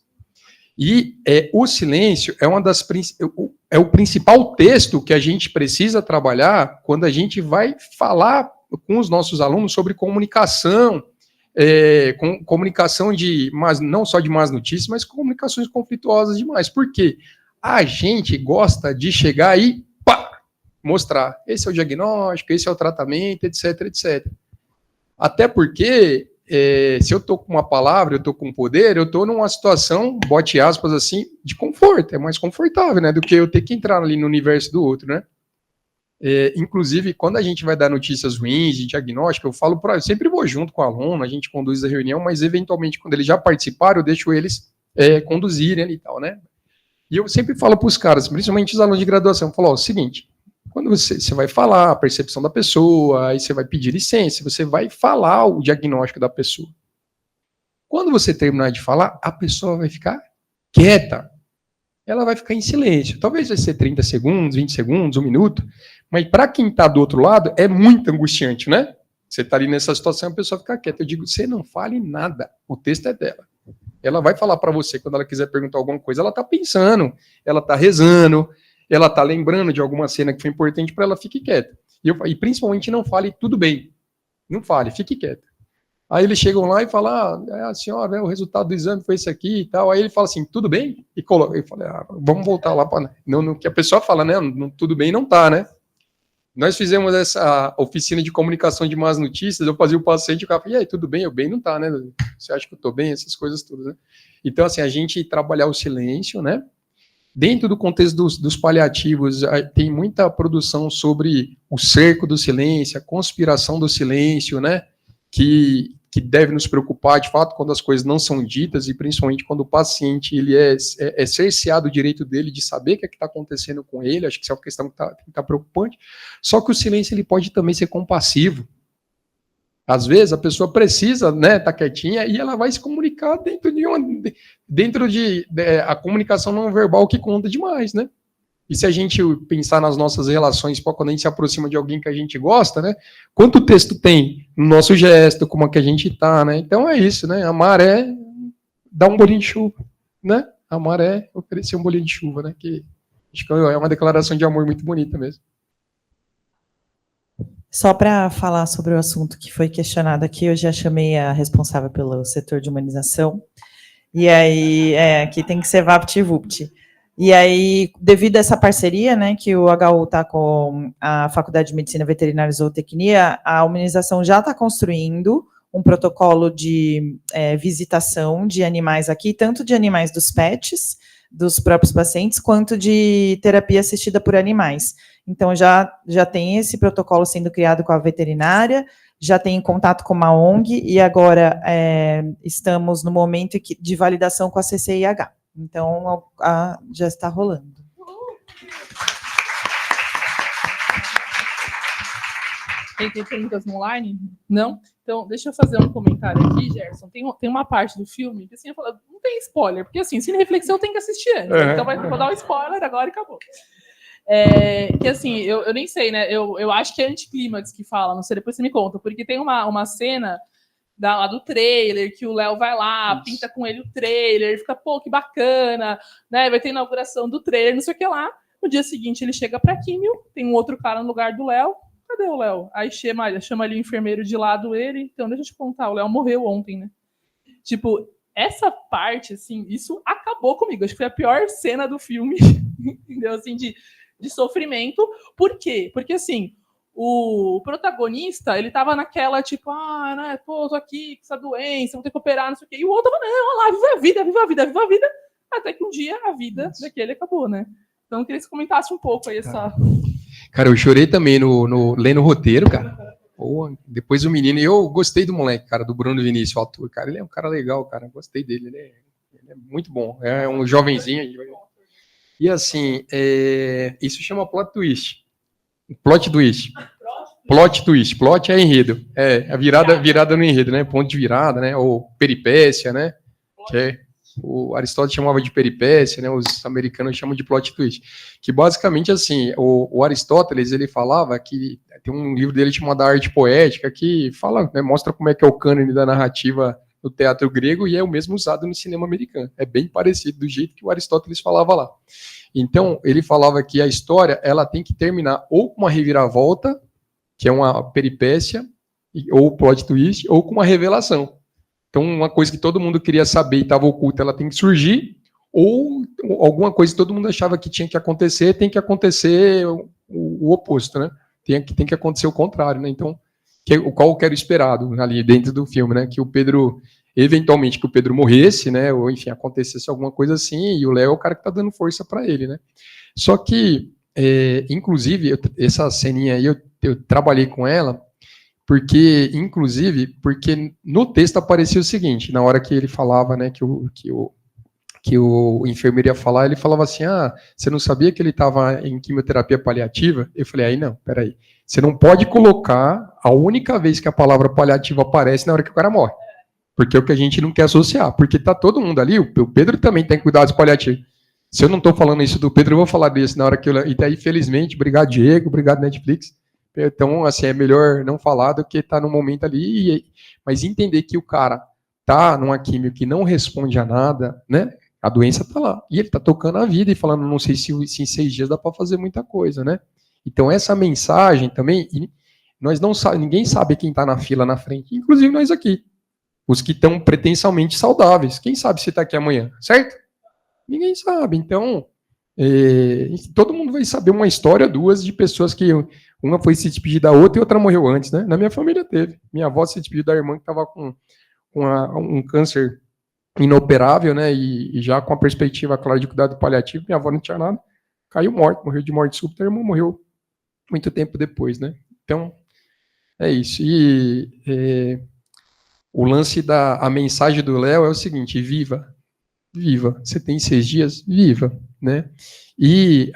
E o silêncio é o principal texto que a gente precisa trabalhar quando a gente vai falar com os nossos alunos sobre comunicação, comunicação não só de más notícias, mas comunicações conflituosas demais. Por quê? A gente gosta de chegar e mostrar, esse é o diagnóstico, esse é o tratamento, etc, etc. Até porque, se eu estou com uma palavra, eu estou com poder, eu estou numa situação, bote aspas assim, de conforto, é mais confortável, né, do que eu ter que entrar ali no universo do outro, né. Inclusive, quando a gente vai dar notícias ruins de diagnóstico, eu sempre vou junto com o aluno, a gente conduz a reunião, mas eventualmente, quando eles já participaram, eu deixo eles conduzirem ali e tal, né. E eu sempre falo para os caras, principalmente os alunos de graduação, eu falo, o seguinte, quando você vai falar a percepção da pessoa, aí você vai pedir licença, você vai falar o diagnóstico da pessoa. Quando você terminar de falar, a pessoa vai ficar quieta. Ela vai ficar em silêncio. Talvez vai ser 30 segundos, 20 segundos, 1 minuto, mas para quem está do outro lado, é muito angustiante, né? Você está ali nessa situação, a pessoa fica quieta. Eu digo, você não fale nada, o texto é dela. Ela vai falar para você, quando ela quiser perguntar alguma coisa, ela está pensando, ela está rezando, ela está lembrando de alguma cena que foi importante para ela, fique quieta. E principalmente não fale tudo bem. Não fale, fique quieta. Aí eles chegam lá e falam, senhora, né, o resultado do exame foi esse aqui e tal. Aí ele fala assim, tudo bem? E coloca. Eu falei, vamos voltar lá para. Não, que a pessoa fala, né? Tudo bem não tá, né? Nós fizemos essa oficina de comunicação de más notícias, eu fazia o paciente e o cara falava, e aí, tudo bem? Eu bem não tá, né? Você acha que eu tô bem? Essas coisas todas, né? Então, assim, a gente trabalhar o silêncio, né? Dentro do contexto dos paliativos, tem muita produção sobre o cerco do silêncio, a conspiração do silêncio, né? Que deve nos preocupar, de fato, quando as coisas não são ditas, e principalmente quando o paciente ele é cerceado o direito dele de saber o que está acontecendo com ele. Acho que isso é uma questão que está preocupante. Só que o silêncio ele pode também ser compassivo. Às vezes a pessoa precisa, né, tá quietinha e ela vai se comunicar dentro de a comunicação não verbal que conta demais, né? E se a gente pensar nas nossas relações, quando a gente se aproxima de alguém que a gente gosta, né? Quanto texto tem no nosso gesto, como é que a gente tá, né? Então é isso, né? Amar dar um bolinho de chuva, né? Amar oferecer um bolinho de chuva, né? Que Acho que é uma declaração de amor muito bonita mesmo. Só para falar sobre o assunto que foi questionado aqui, eu já chamei a responsável pelo setor de humanização, e aí aqui tem que ser VaptVupt. E aí, devido a essa parceria, né, que o HU está com a Faculdade de Medicina Veterinária e Zootecnia, a humanização já está construindo um protocolo de visitação de animais aqui, tanto de animais dos pets, dos próprios pacientes, quanto de terapia assistida por animais. Então, já tem esse protocolo sendo criado com a veterinária, já tem contato com uma ONG, e agora estamos no momento de validação com a CCIH. Então, já está rolando. Tem perguntas no online? Não? Então, deixa eu fazer um comentário aqui, Gerson. Tem uma parte do filme que, assim, eu falo, não tem spoiler, porque, assim, Cine Reflexão tem que assistir antes. Então, vou dar um spoiler agora e acabou. Que, assim, eu nem sei, né? Eu acho que é anticlímax que fala, não sei, depois você me conta, porque tem uma cena lá do trailer, que o Léo vai lá, pinta com ele o trailer, fica, pô, que bacana, né? Vai ter inauguração do trailer, não sei o que lá. No dia seguinte, ele chega pra químio, tem um outro cara no lugar do Léo. Cadê o Léo? Aí chama ali o enfermeiro de lado ele. Então, deixa eu te contar, o Léo morreu ontem, né? Tipo, essa parte, assim, isso acabou comigo. Acho que foi a pior cena do filme, entendeu? Assim, de sofrimento. Por quê? Porque, assim, o protagonista, ele tava naquela, tipo, né, pô, tô aqui com essa doença, vou ter que operar, não sei o quê. E o outro tava, não, olha lá, viva a vida, viva a vida, viva a vida. Até que um dia a vida daquele acabou, né? Então, eu queria que você comentasse um pouco aí essa... Cara, eu chorei também lendo o roteiro, cara. Pô, depois o menino, eu gostei do moleque, cara, do Bruno Vinícius, o ator, cara. Ele é um cara legal, cara. Gostei dele, ele é muito bom. É um jovenzinho. E assim, isso chama plot twist. Plot twist. Plot twist. Plot é enredo. A virada no enredo, né? Ponto de virada, né? Ou peripécia, né? Que o Aristóteles chamava de peripécia, né? Os americanos chamam de plot twist. Que basicamente, assim, o Aristóteles, ele falava que tem um livro dele chamado A Arte Poética, que fala, né, mostra como é que é o cânone da narrativa no teatro grego, e é o mesmo usado no cinema americano. É bem parecido do jeito que o Aristóteles falava lá. Então, ele falava que a história, ela tem que terminar ou com uma reviravolta, que é uma peripécia, ou plot twist, ou com uma revelação. Então, uma coisa que todo mundo queria saber e estava oculta, ela tem que surgir, ou alguma coisa que todo mundo achava que tinha que acontecer, tem que acontecer o oposto, né? Tem que acontecer o contrário, né? Então, qual que era o esperado ali dentro do filme, né? Que o Pedro, eventualmente, que o Pedro morresse, né? Ou, enfim, acontecesse alguma coisa assim, e o Léo é o cara que está dando força para ele, né? Só que, inclusive, essa ceninha aí, eu trabalhei com ela, porque no texto aparecia o seguinte, na hora que ele falava, né, que o enfermeiro ia falar, ele falava assim, você não sabia que ele estava em quimioterapia paliativa? Eu falei, aí não, peraí, você não pode colocar a única vez que a palavra paliativa aparece na hora que o cara morre, porque é o que a gente não quer associar, porque tá todo mundo ali, o Pedro também tem cuidados paliativos. Se eu não estou falando isso do Pedro, eu vou falar desse na hora que e daí, felizmente, obrigado Diego, obrigado Netflix. Então, assim, é melhor não falar do que estar no momento ali, mas entender que o cara tá numa químio que não responde a nada, né? A doença tá lá. E ele tá tocando a vida e falando, não sei se em 6 dias dá para fazer muita coisa, né? Então, essa mensagem também, ninguém sabe quem tá na fila na frente, inclusive nós aqui. Os que estão pretensamente saudáveis. Quem sabe se tá aqui amanhã, certo? Ninguém sabe. Então, todo mundo vai saber uma história, duas, de pessoas que uma foi se despedir da outra e outra morreu antes, né? Na minha família teve. Minha avó se despediu da irmã que estava com um câncer inoperável, né? E já com a perspectiva, claro, de cuidado paliativo, minha avó não tinha nada. Caiu morto, morreu de morte súbita, a irmã morreu muito tempo depois, né? Então, é isso. E o lance a mensagem do Léo é o seguinte, viva. Você tem 6 dias? Viva, né? E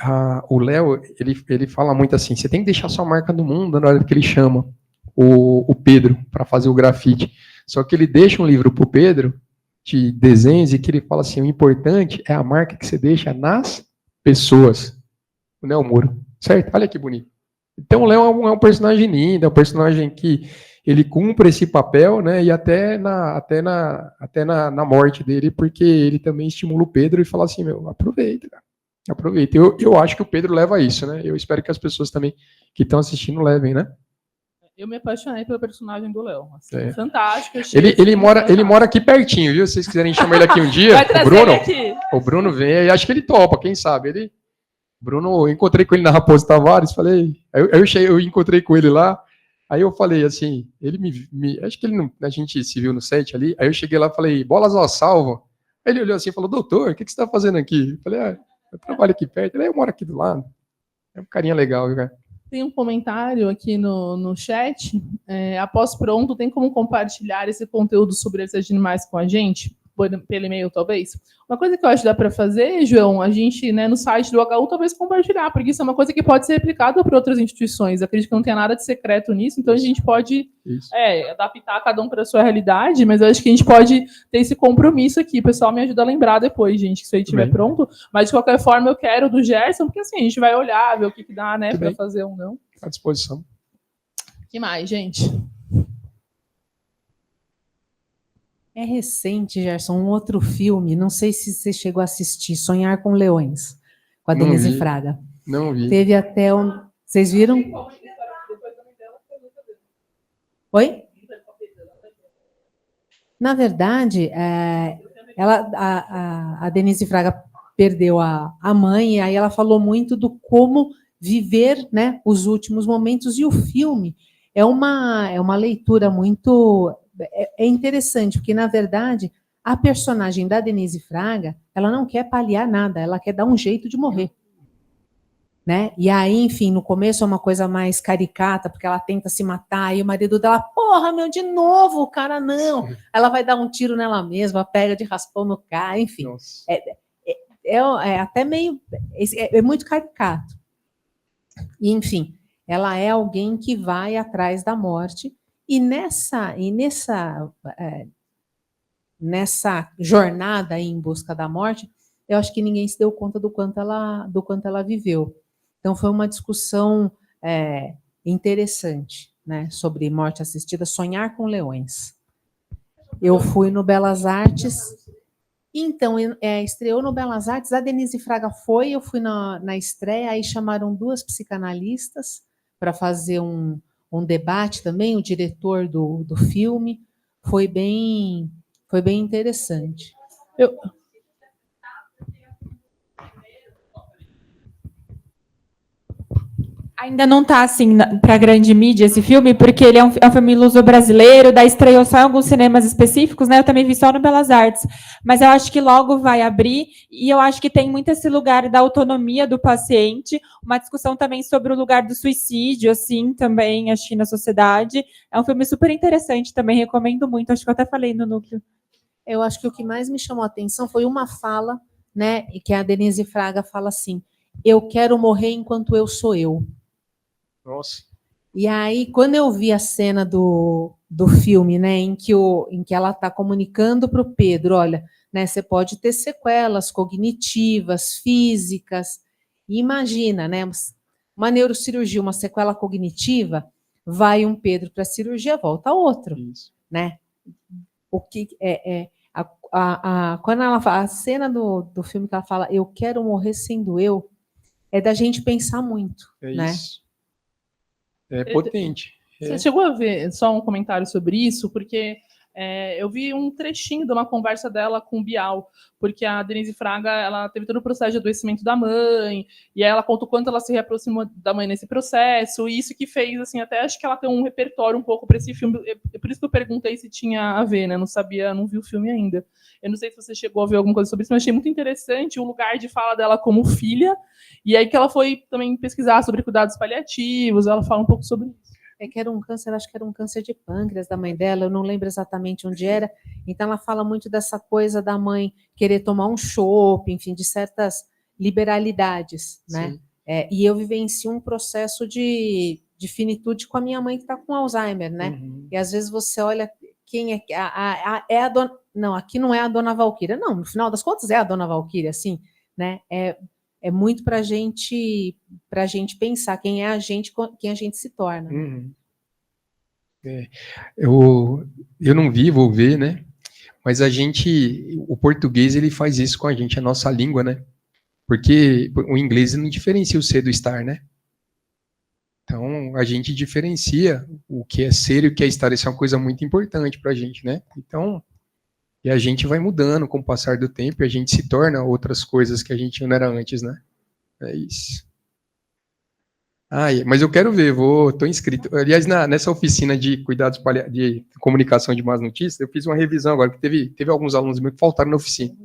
o Léo, ele fala muito assim, você tem que deixar sua marca no mundo na hora que ele chama o Pedro para fazer o grafite. Só que ele deixa um livro para o Pedro de desenhos e que ele fala assim, o importante é a marca que você deixa nas pessoas. Não é o muro, certo? Olha que bonito. Então o Léo é um personagem lindo, é um personagem que ele cumpre esse papel, né? E até na morte dele, porque ele também estimula o Pedro e fala assim, aproveita, cara. Aproveita. Eu acho que o Pedro leva isso, né? Eu espero que as pessoas também que estão assistindo levem, né? Eu me apaixonei pelo personagem do Léo. Assim, É. Fantástico. Ele mora aqui pertinho, viu? Se vocês quiserem chamar ele aqui um dia, Vai trazer ele aqui. o Bruno vem, e acho que ele topa, quem sabe? Bruno, eu encontrei com ele na Raposo Tavares, falei, eu encontrei com ele lá, aí eu falei assim, acho que ele não, a gente se viu no set ali, aí eu cheguei lá e falei, bolas ao salvo. Aí ele olhou assim e falou, doutor, o que você está fazendo aqui? Eu falei, eu trabalho aqui perto, eu moro aqui do lado. É um carinha legal, viu, cara? Tem um comentário aqui no chat. Após pronto, tem como compartilhar esse conteúdo sobre esses animais com a gente? Pelo e-mail, talvez? Uma coisa que eu acho que dá para fazer, João, a gente, né, no site do HU, talvez compartilhar, porque isso é uma coisa que pode ser replicada por outras instituições. Eu acredito que não tem nada de secreto nisso, então a gente pode adaptar cada um para a sua realidade, mas eu acho que a gente pode ter esse compromisso aqui. O pessoal me ajuda a lembrar depois, gente, que isso aí estiver pronto. Mas, de qualquer forma, eu quero do Gerson, porque assim, a gente vai olhar, ver o que dá, né, para fazer ou não. À disposição. O que mais, gente? É recente, Gerson, um outro filme, não sei se você chegou a assistir, Sonhar com Leões, com a Denise Fraga. Não vi. Teve até um... Vocês viram? Oi? Na verdade, a Denise Fraga perdeu a mãe, e aí ela falou muito do como viver, né, os últimos momentos, e o filme é uma leitura muito... É interessante, porque, na verdade, a personagem da Denise Fraga, ela não quer paliar nada, ela quer dar um jeito de morrer. Né? E aí, enfim, no começo é uma coisa mais caricata, porque ela tenta se matar, e o marido dela, porra, meu, de novo, o cara não. Ela vai dar um tiro nela mesma, pega de raspão no cara, enfim. É até meio... É muito caricato. E, enfim, ela é alguém que vai atrás da morte, e nessa jornada aí em busca da morte, eu acho que ninguém se deu conta do quanto ela viveu. Então, foi uma discussão interessante, né, sobre morte assistida, Sonhar com Leões. Eu fui no Belas Artes, então, estreou no Belas Artes, a Denise Fraga foi, eu fui na estreia, aí chamaram 2 psicanalistas para fazer um debate também, o diretor do filme, foi bem interessante. Ainda não está assim para grande mídia esse filme, porque ele é um filme luso-brasileiro, daí estreou só em alguns cinemas específicos, né? Eu também vi só no Belas Artes, mas eu acho que logo vai abrir, e eu acho que tem muito esse lugar da autonomia do paciente, uma discussão também sobre o lugar do suicídio, assim, também, acho que na sociedade. É um filme super interessante, também recomendo muito, acho que eu até falei no núcleo. Eu acho que o que mais me chamou a atenção foi uma fala, né, que a Denise Fraga fala assim, eu quero morrer enquanto eu sou eu. Nossa. E aí, quando eu vi a cena do filme, né, em que ela está comunicando para o Pedro, olha, né, você pode ter sequelas cognitivas, físicas, e imagina, né, uma neurocirurgia, uma sequela cognitiva, vai um Pedro para a cirurgia, volta outro. Isso. Né? O que quando ela fala, a cena do filme que ela fala, eu quero morrer sendo eu, é da gente pensar muito. Né? Isso. É potente. Você chegou a ver só um comentário sobre isso? Porque eu vi um trechinho de uma conversa dela com o Bial, porque a Denise Fraga, ela teve todo o processo de adoecimento da mãe, e aí ela conta o quanto ela se reaproximou da mãe nesse processo, e isso que fez, assim, até acho que ela tem um repertório um pouco para esse filme, por isso que eu perguntei se tinha a ver, né? Não sabia, não vi o filme ainda. Eu não sei se você chegou a ver alguma coisa sobre isso, mas achei muito interessante o lugar de fala dela como filha, e aí que ela foi também pesquisar sobre cuidados paliativos, ela fala um pouco sobre isso. Que era um câncer, acho que era um câncer de pâncreas da mãe dela, eu não lembro exatamente onde era, então ela fala muito dessa coisa da mãe querer tomar um chopp, enfim, de certas liberalidades, né? E eu vivencio um processo de finitude com a minha mãe que está com Alzheimer, né? Uhum. E às vezes você olha quem é a dona... Não, aqui não é a dona Valquíria, não, no final das contas é a dona Valquíria, assim, né? É muito para a gente pensar quem é a gente, quem a gente se torna. Uhum. Eu não vi, vou ver, né? Mas o português, ele faz isso com a gente, a nossa língua, né? Porque o inglês não diferencia o ser do estar, né? Então, a gente diferencia o que é ser e o que é estar. Isso é uma coisa muito importante para a gente, né? Então, e a gente vai mudando com o passar do tempo e a gente se torna outras coisas que a gente não era antes, né? É isso. Mas eu quero ver, estou inscrito. Aliás, nessa oficina de cuidados de comunicação de más notícias, eu fiz uma revisão agora, que teve alguns alunos meus que faltaram na oficina.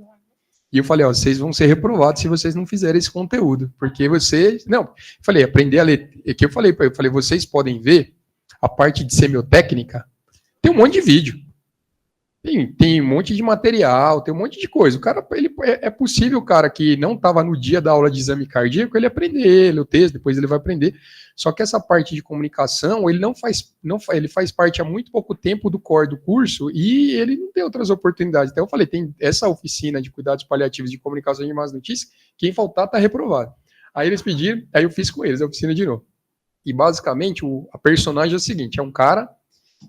E eu falei, vocês vão ser reprovados se vocês não fizerem esse conteúdo, porque vocês... Não, eu falei, aprender a ler... Eu falei, vocês podem ver a parte de semiotécnica, tem um monte de vídeo. Tem um monte de material, tem um monte de coisa. O cara, é possível o cara que não estava no dia da aula de exame cardíaco, ele aprender, ler o texto, depois ele vai aprender. Só que essa parte de comunicação, ele faz parte há muito pouco tempo do core do curso e ele não tem outras oportunidades. Então eu falei, tem essa oficina de cuidados paliativos de comunicação de más notícias, quem faltar está reprovado. Aí eles pediram, aí eu fiz com eles a oficina de novo. E basicamente a personagem é o seguinte, é um cara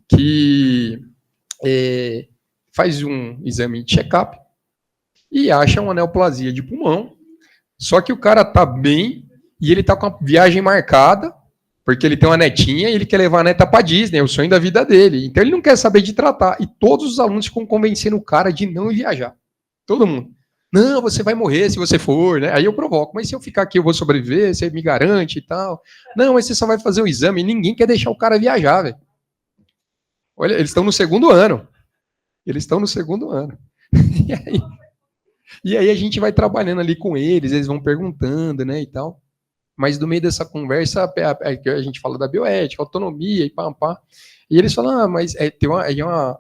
que faz um exame de check-up e acha uma neoplasia de pulmão, só que o cara tá bem e ele tá com a viagem marcada, porque ele tem uma netinha e ele quer levar a neta pra Disney, é o sonho da vida dele. Então ele não quer saber de tratar. E todos os alunos ficam convencendo o cara de não viajar. Todo mundo. Não, você vai morrer se você for, né? Aí eu provoco, mas se eu ficar aqui eu vou sobreviver, você me garante e tal. Não, mas você só vai fazer o exame e ninguém quer deixar o cara viajar, velho. Olha, eles estão no segundo ano. E aí a gente vai trabalhando ali com eles vão perguntando, né, e tal. Mas no meio dessa conversa, a gente fala da bioética, autonomia e pá. E eles falam, mas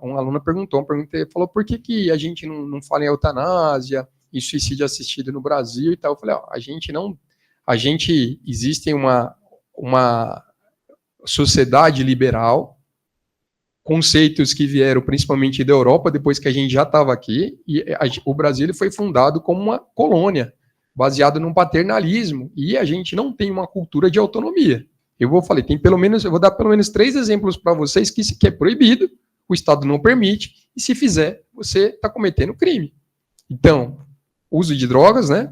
uma aluna perguntou, falou, por que a gente não fala em eutanásia, em suicídio assistido no Brasil e tal? Eu falei, existe uma sociedade liberal, conceitos que vieram principalmente da Europa, depois que a gente já estava aqui, e o Brasil ele foi fundado como uma colônia, baseado num paternalismo, e a gente não tem uma cultura de autonomia. Eu vou dar pelo menos 3 exemplos para vocês que é proibido, o Estado não permite, e se fizer, você está cometendo crime. Então, uso de drogas, né,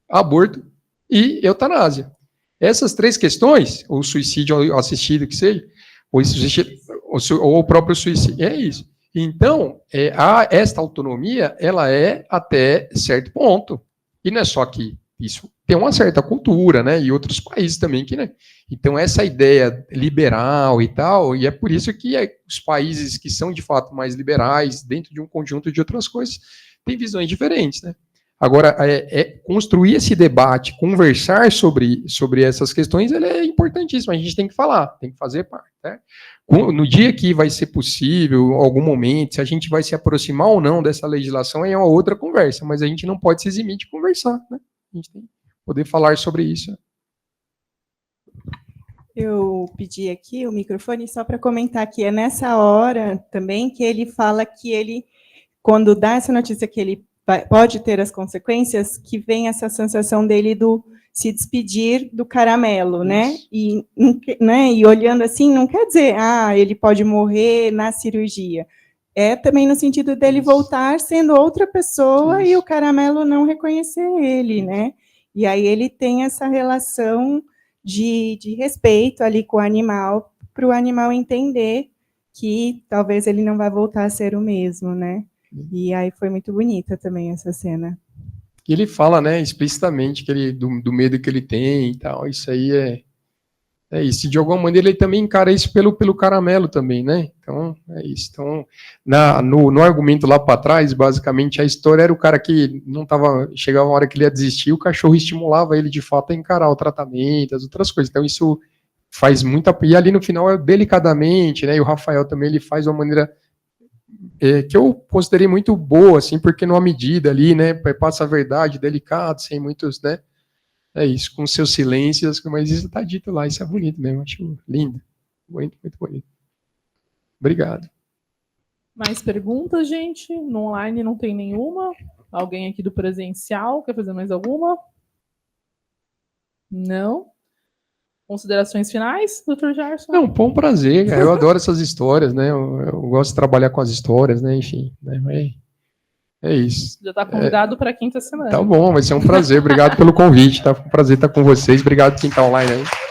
aborto e eutanásia. Essas 3 questões, ou suicídio assistido que seja, ou o próprio suicídio, é isso. Então, esta autonomia, ela é até certo ponto. E não é só que isso tem uma certa cultura, né? E outros países também que, né? Então, essa ideia liberal e tal, e é por isso que os países que são, de fato, mais liberais, dentro de um conjunto de outras coisas, têm visões diferentes, né? Agora, construir esse debate, conversar sobre essas questões, ele é importantíssimo. A gente tem que falar, tem que fazer parte, né? No dia que vai ser possível, algum momento, se a gente vai se aproximar ou não dessa legislação, é uma outra conversa, mas a gente não pode se eximir de conversar, né? A gente tem que poder falar sobre isso. Eu pedi aqui o microfone só para comentar que é nessa hora também que ele fala que ele, quando dá essa notícia que ele pode ter as consequências, que vem essa sensação dele do se despedir do caramelo, né? E olhando assim, não quer dizer, ele pode morrer na cirurgia. É também no sentido dele voltar sendo outra pessoa e o caramelo não reconhecer ele, né? E aí ele tem essa relação de respeito ali com o animal, para o animal entender que talvez ele não vai voltar a ser o mesmo, né? E aí foi muito bonita também essa cena. E ele fala, né, explicitamente que do medo que ele tem e tal, isso aí é isso. De alguma maneira ele também encara isso pelo caramelo também, né? Então, é isso. Então, no argumento lá para trás, basicamente, a história era o cara que chegava uma hora que ele ia desistir, o cachorro estimulava ele, de fato, a encarar o tratamento, as outras coisas. Então, isso faz muita... E ali no final, delicadamente, né, e o Rafael também, ele faz de uma maneira... que eu considerei muito boa, assim, porque numa medida ali, né, passa a verdade, delicado, sem muitos, né, é isso, com seus silêncios, mas isso está dito lá, isso é bonito mesmo, acho lindo, muito, muito bonito. Obrigado. Mais perguntas, gente? No online não tem nenhuma? Alguém aqui do presencial quer fazer mais alguma? Não? Considerações finais, Dr. Gerson? Não, foi um prazer, eu adoro essas histórias, né, eu gosto de trabalhar com as histórias, né, enfim, né, É isso. Já está convidado para a quinta semana. Tá bom, vai ser um prazer. Obrigado pelo convite. Tá um prazer estar com vocês. Obrigado quem está online aí.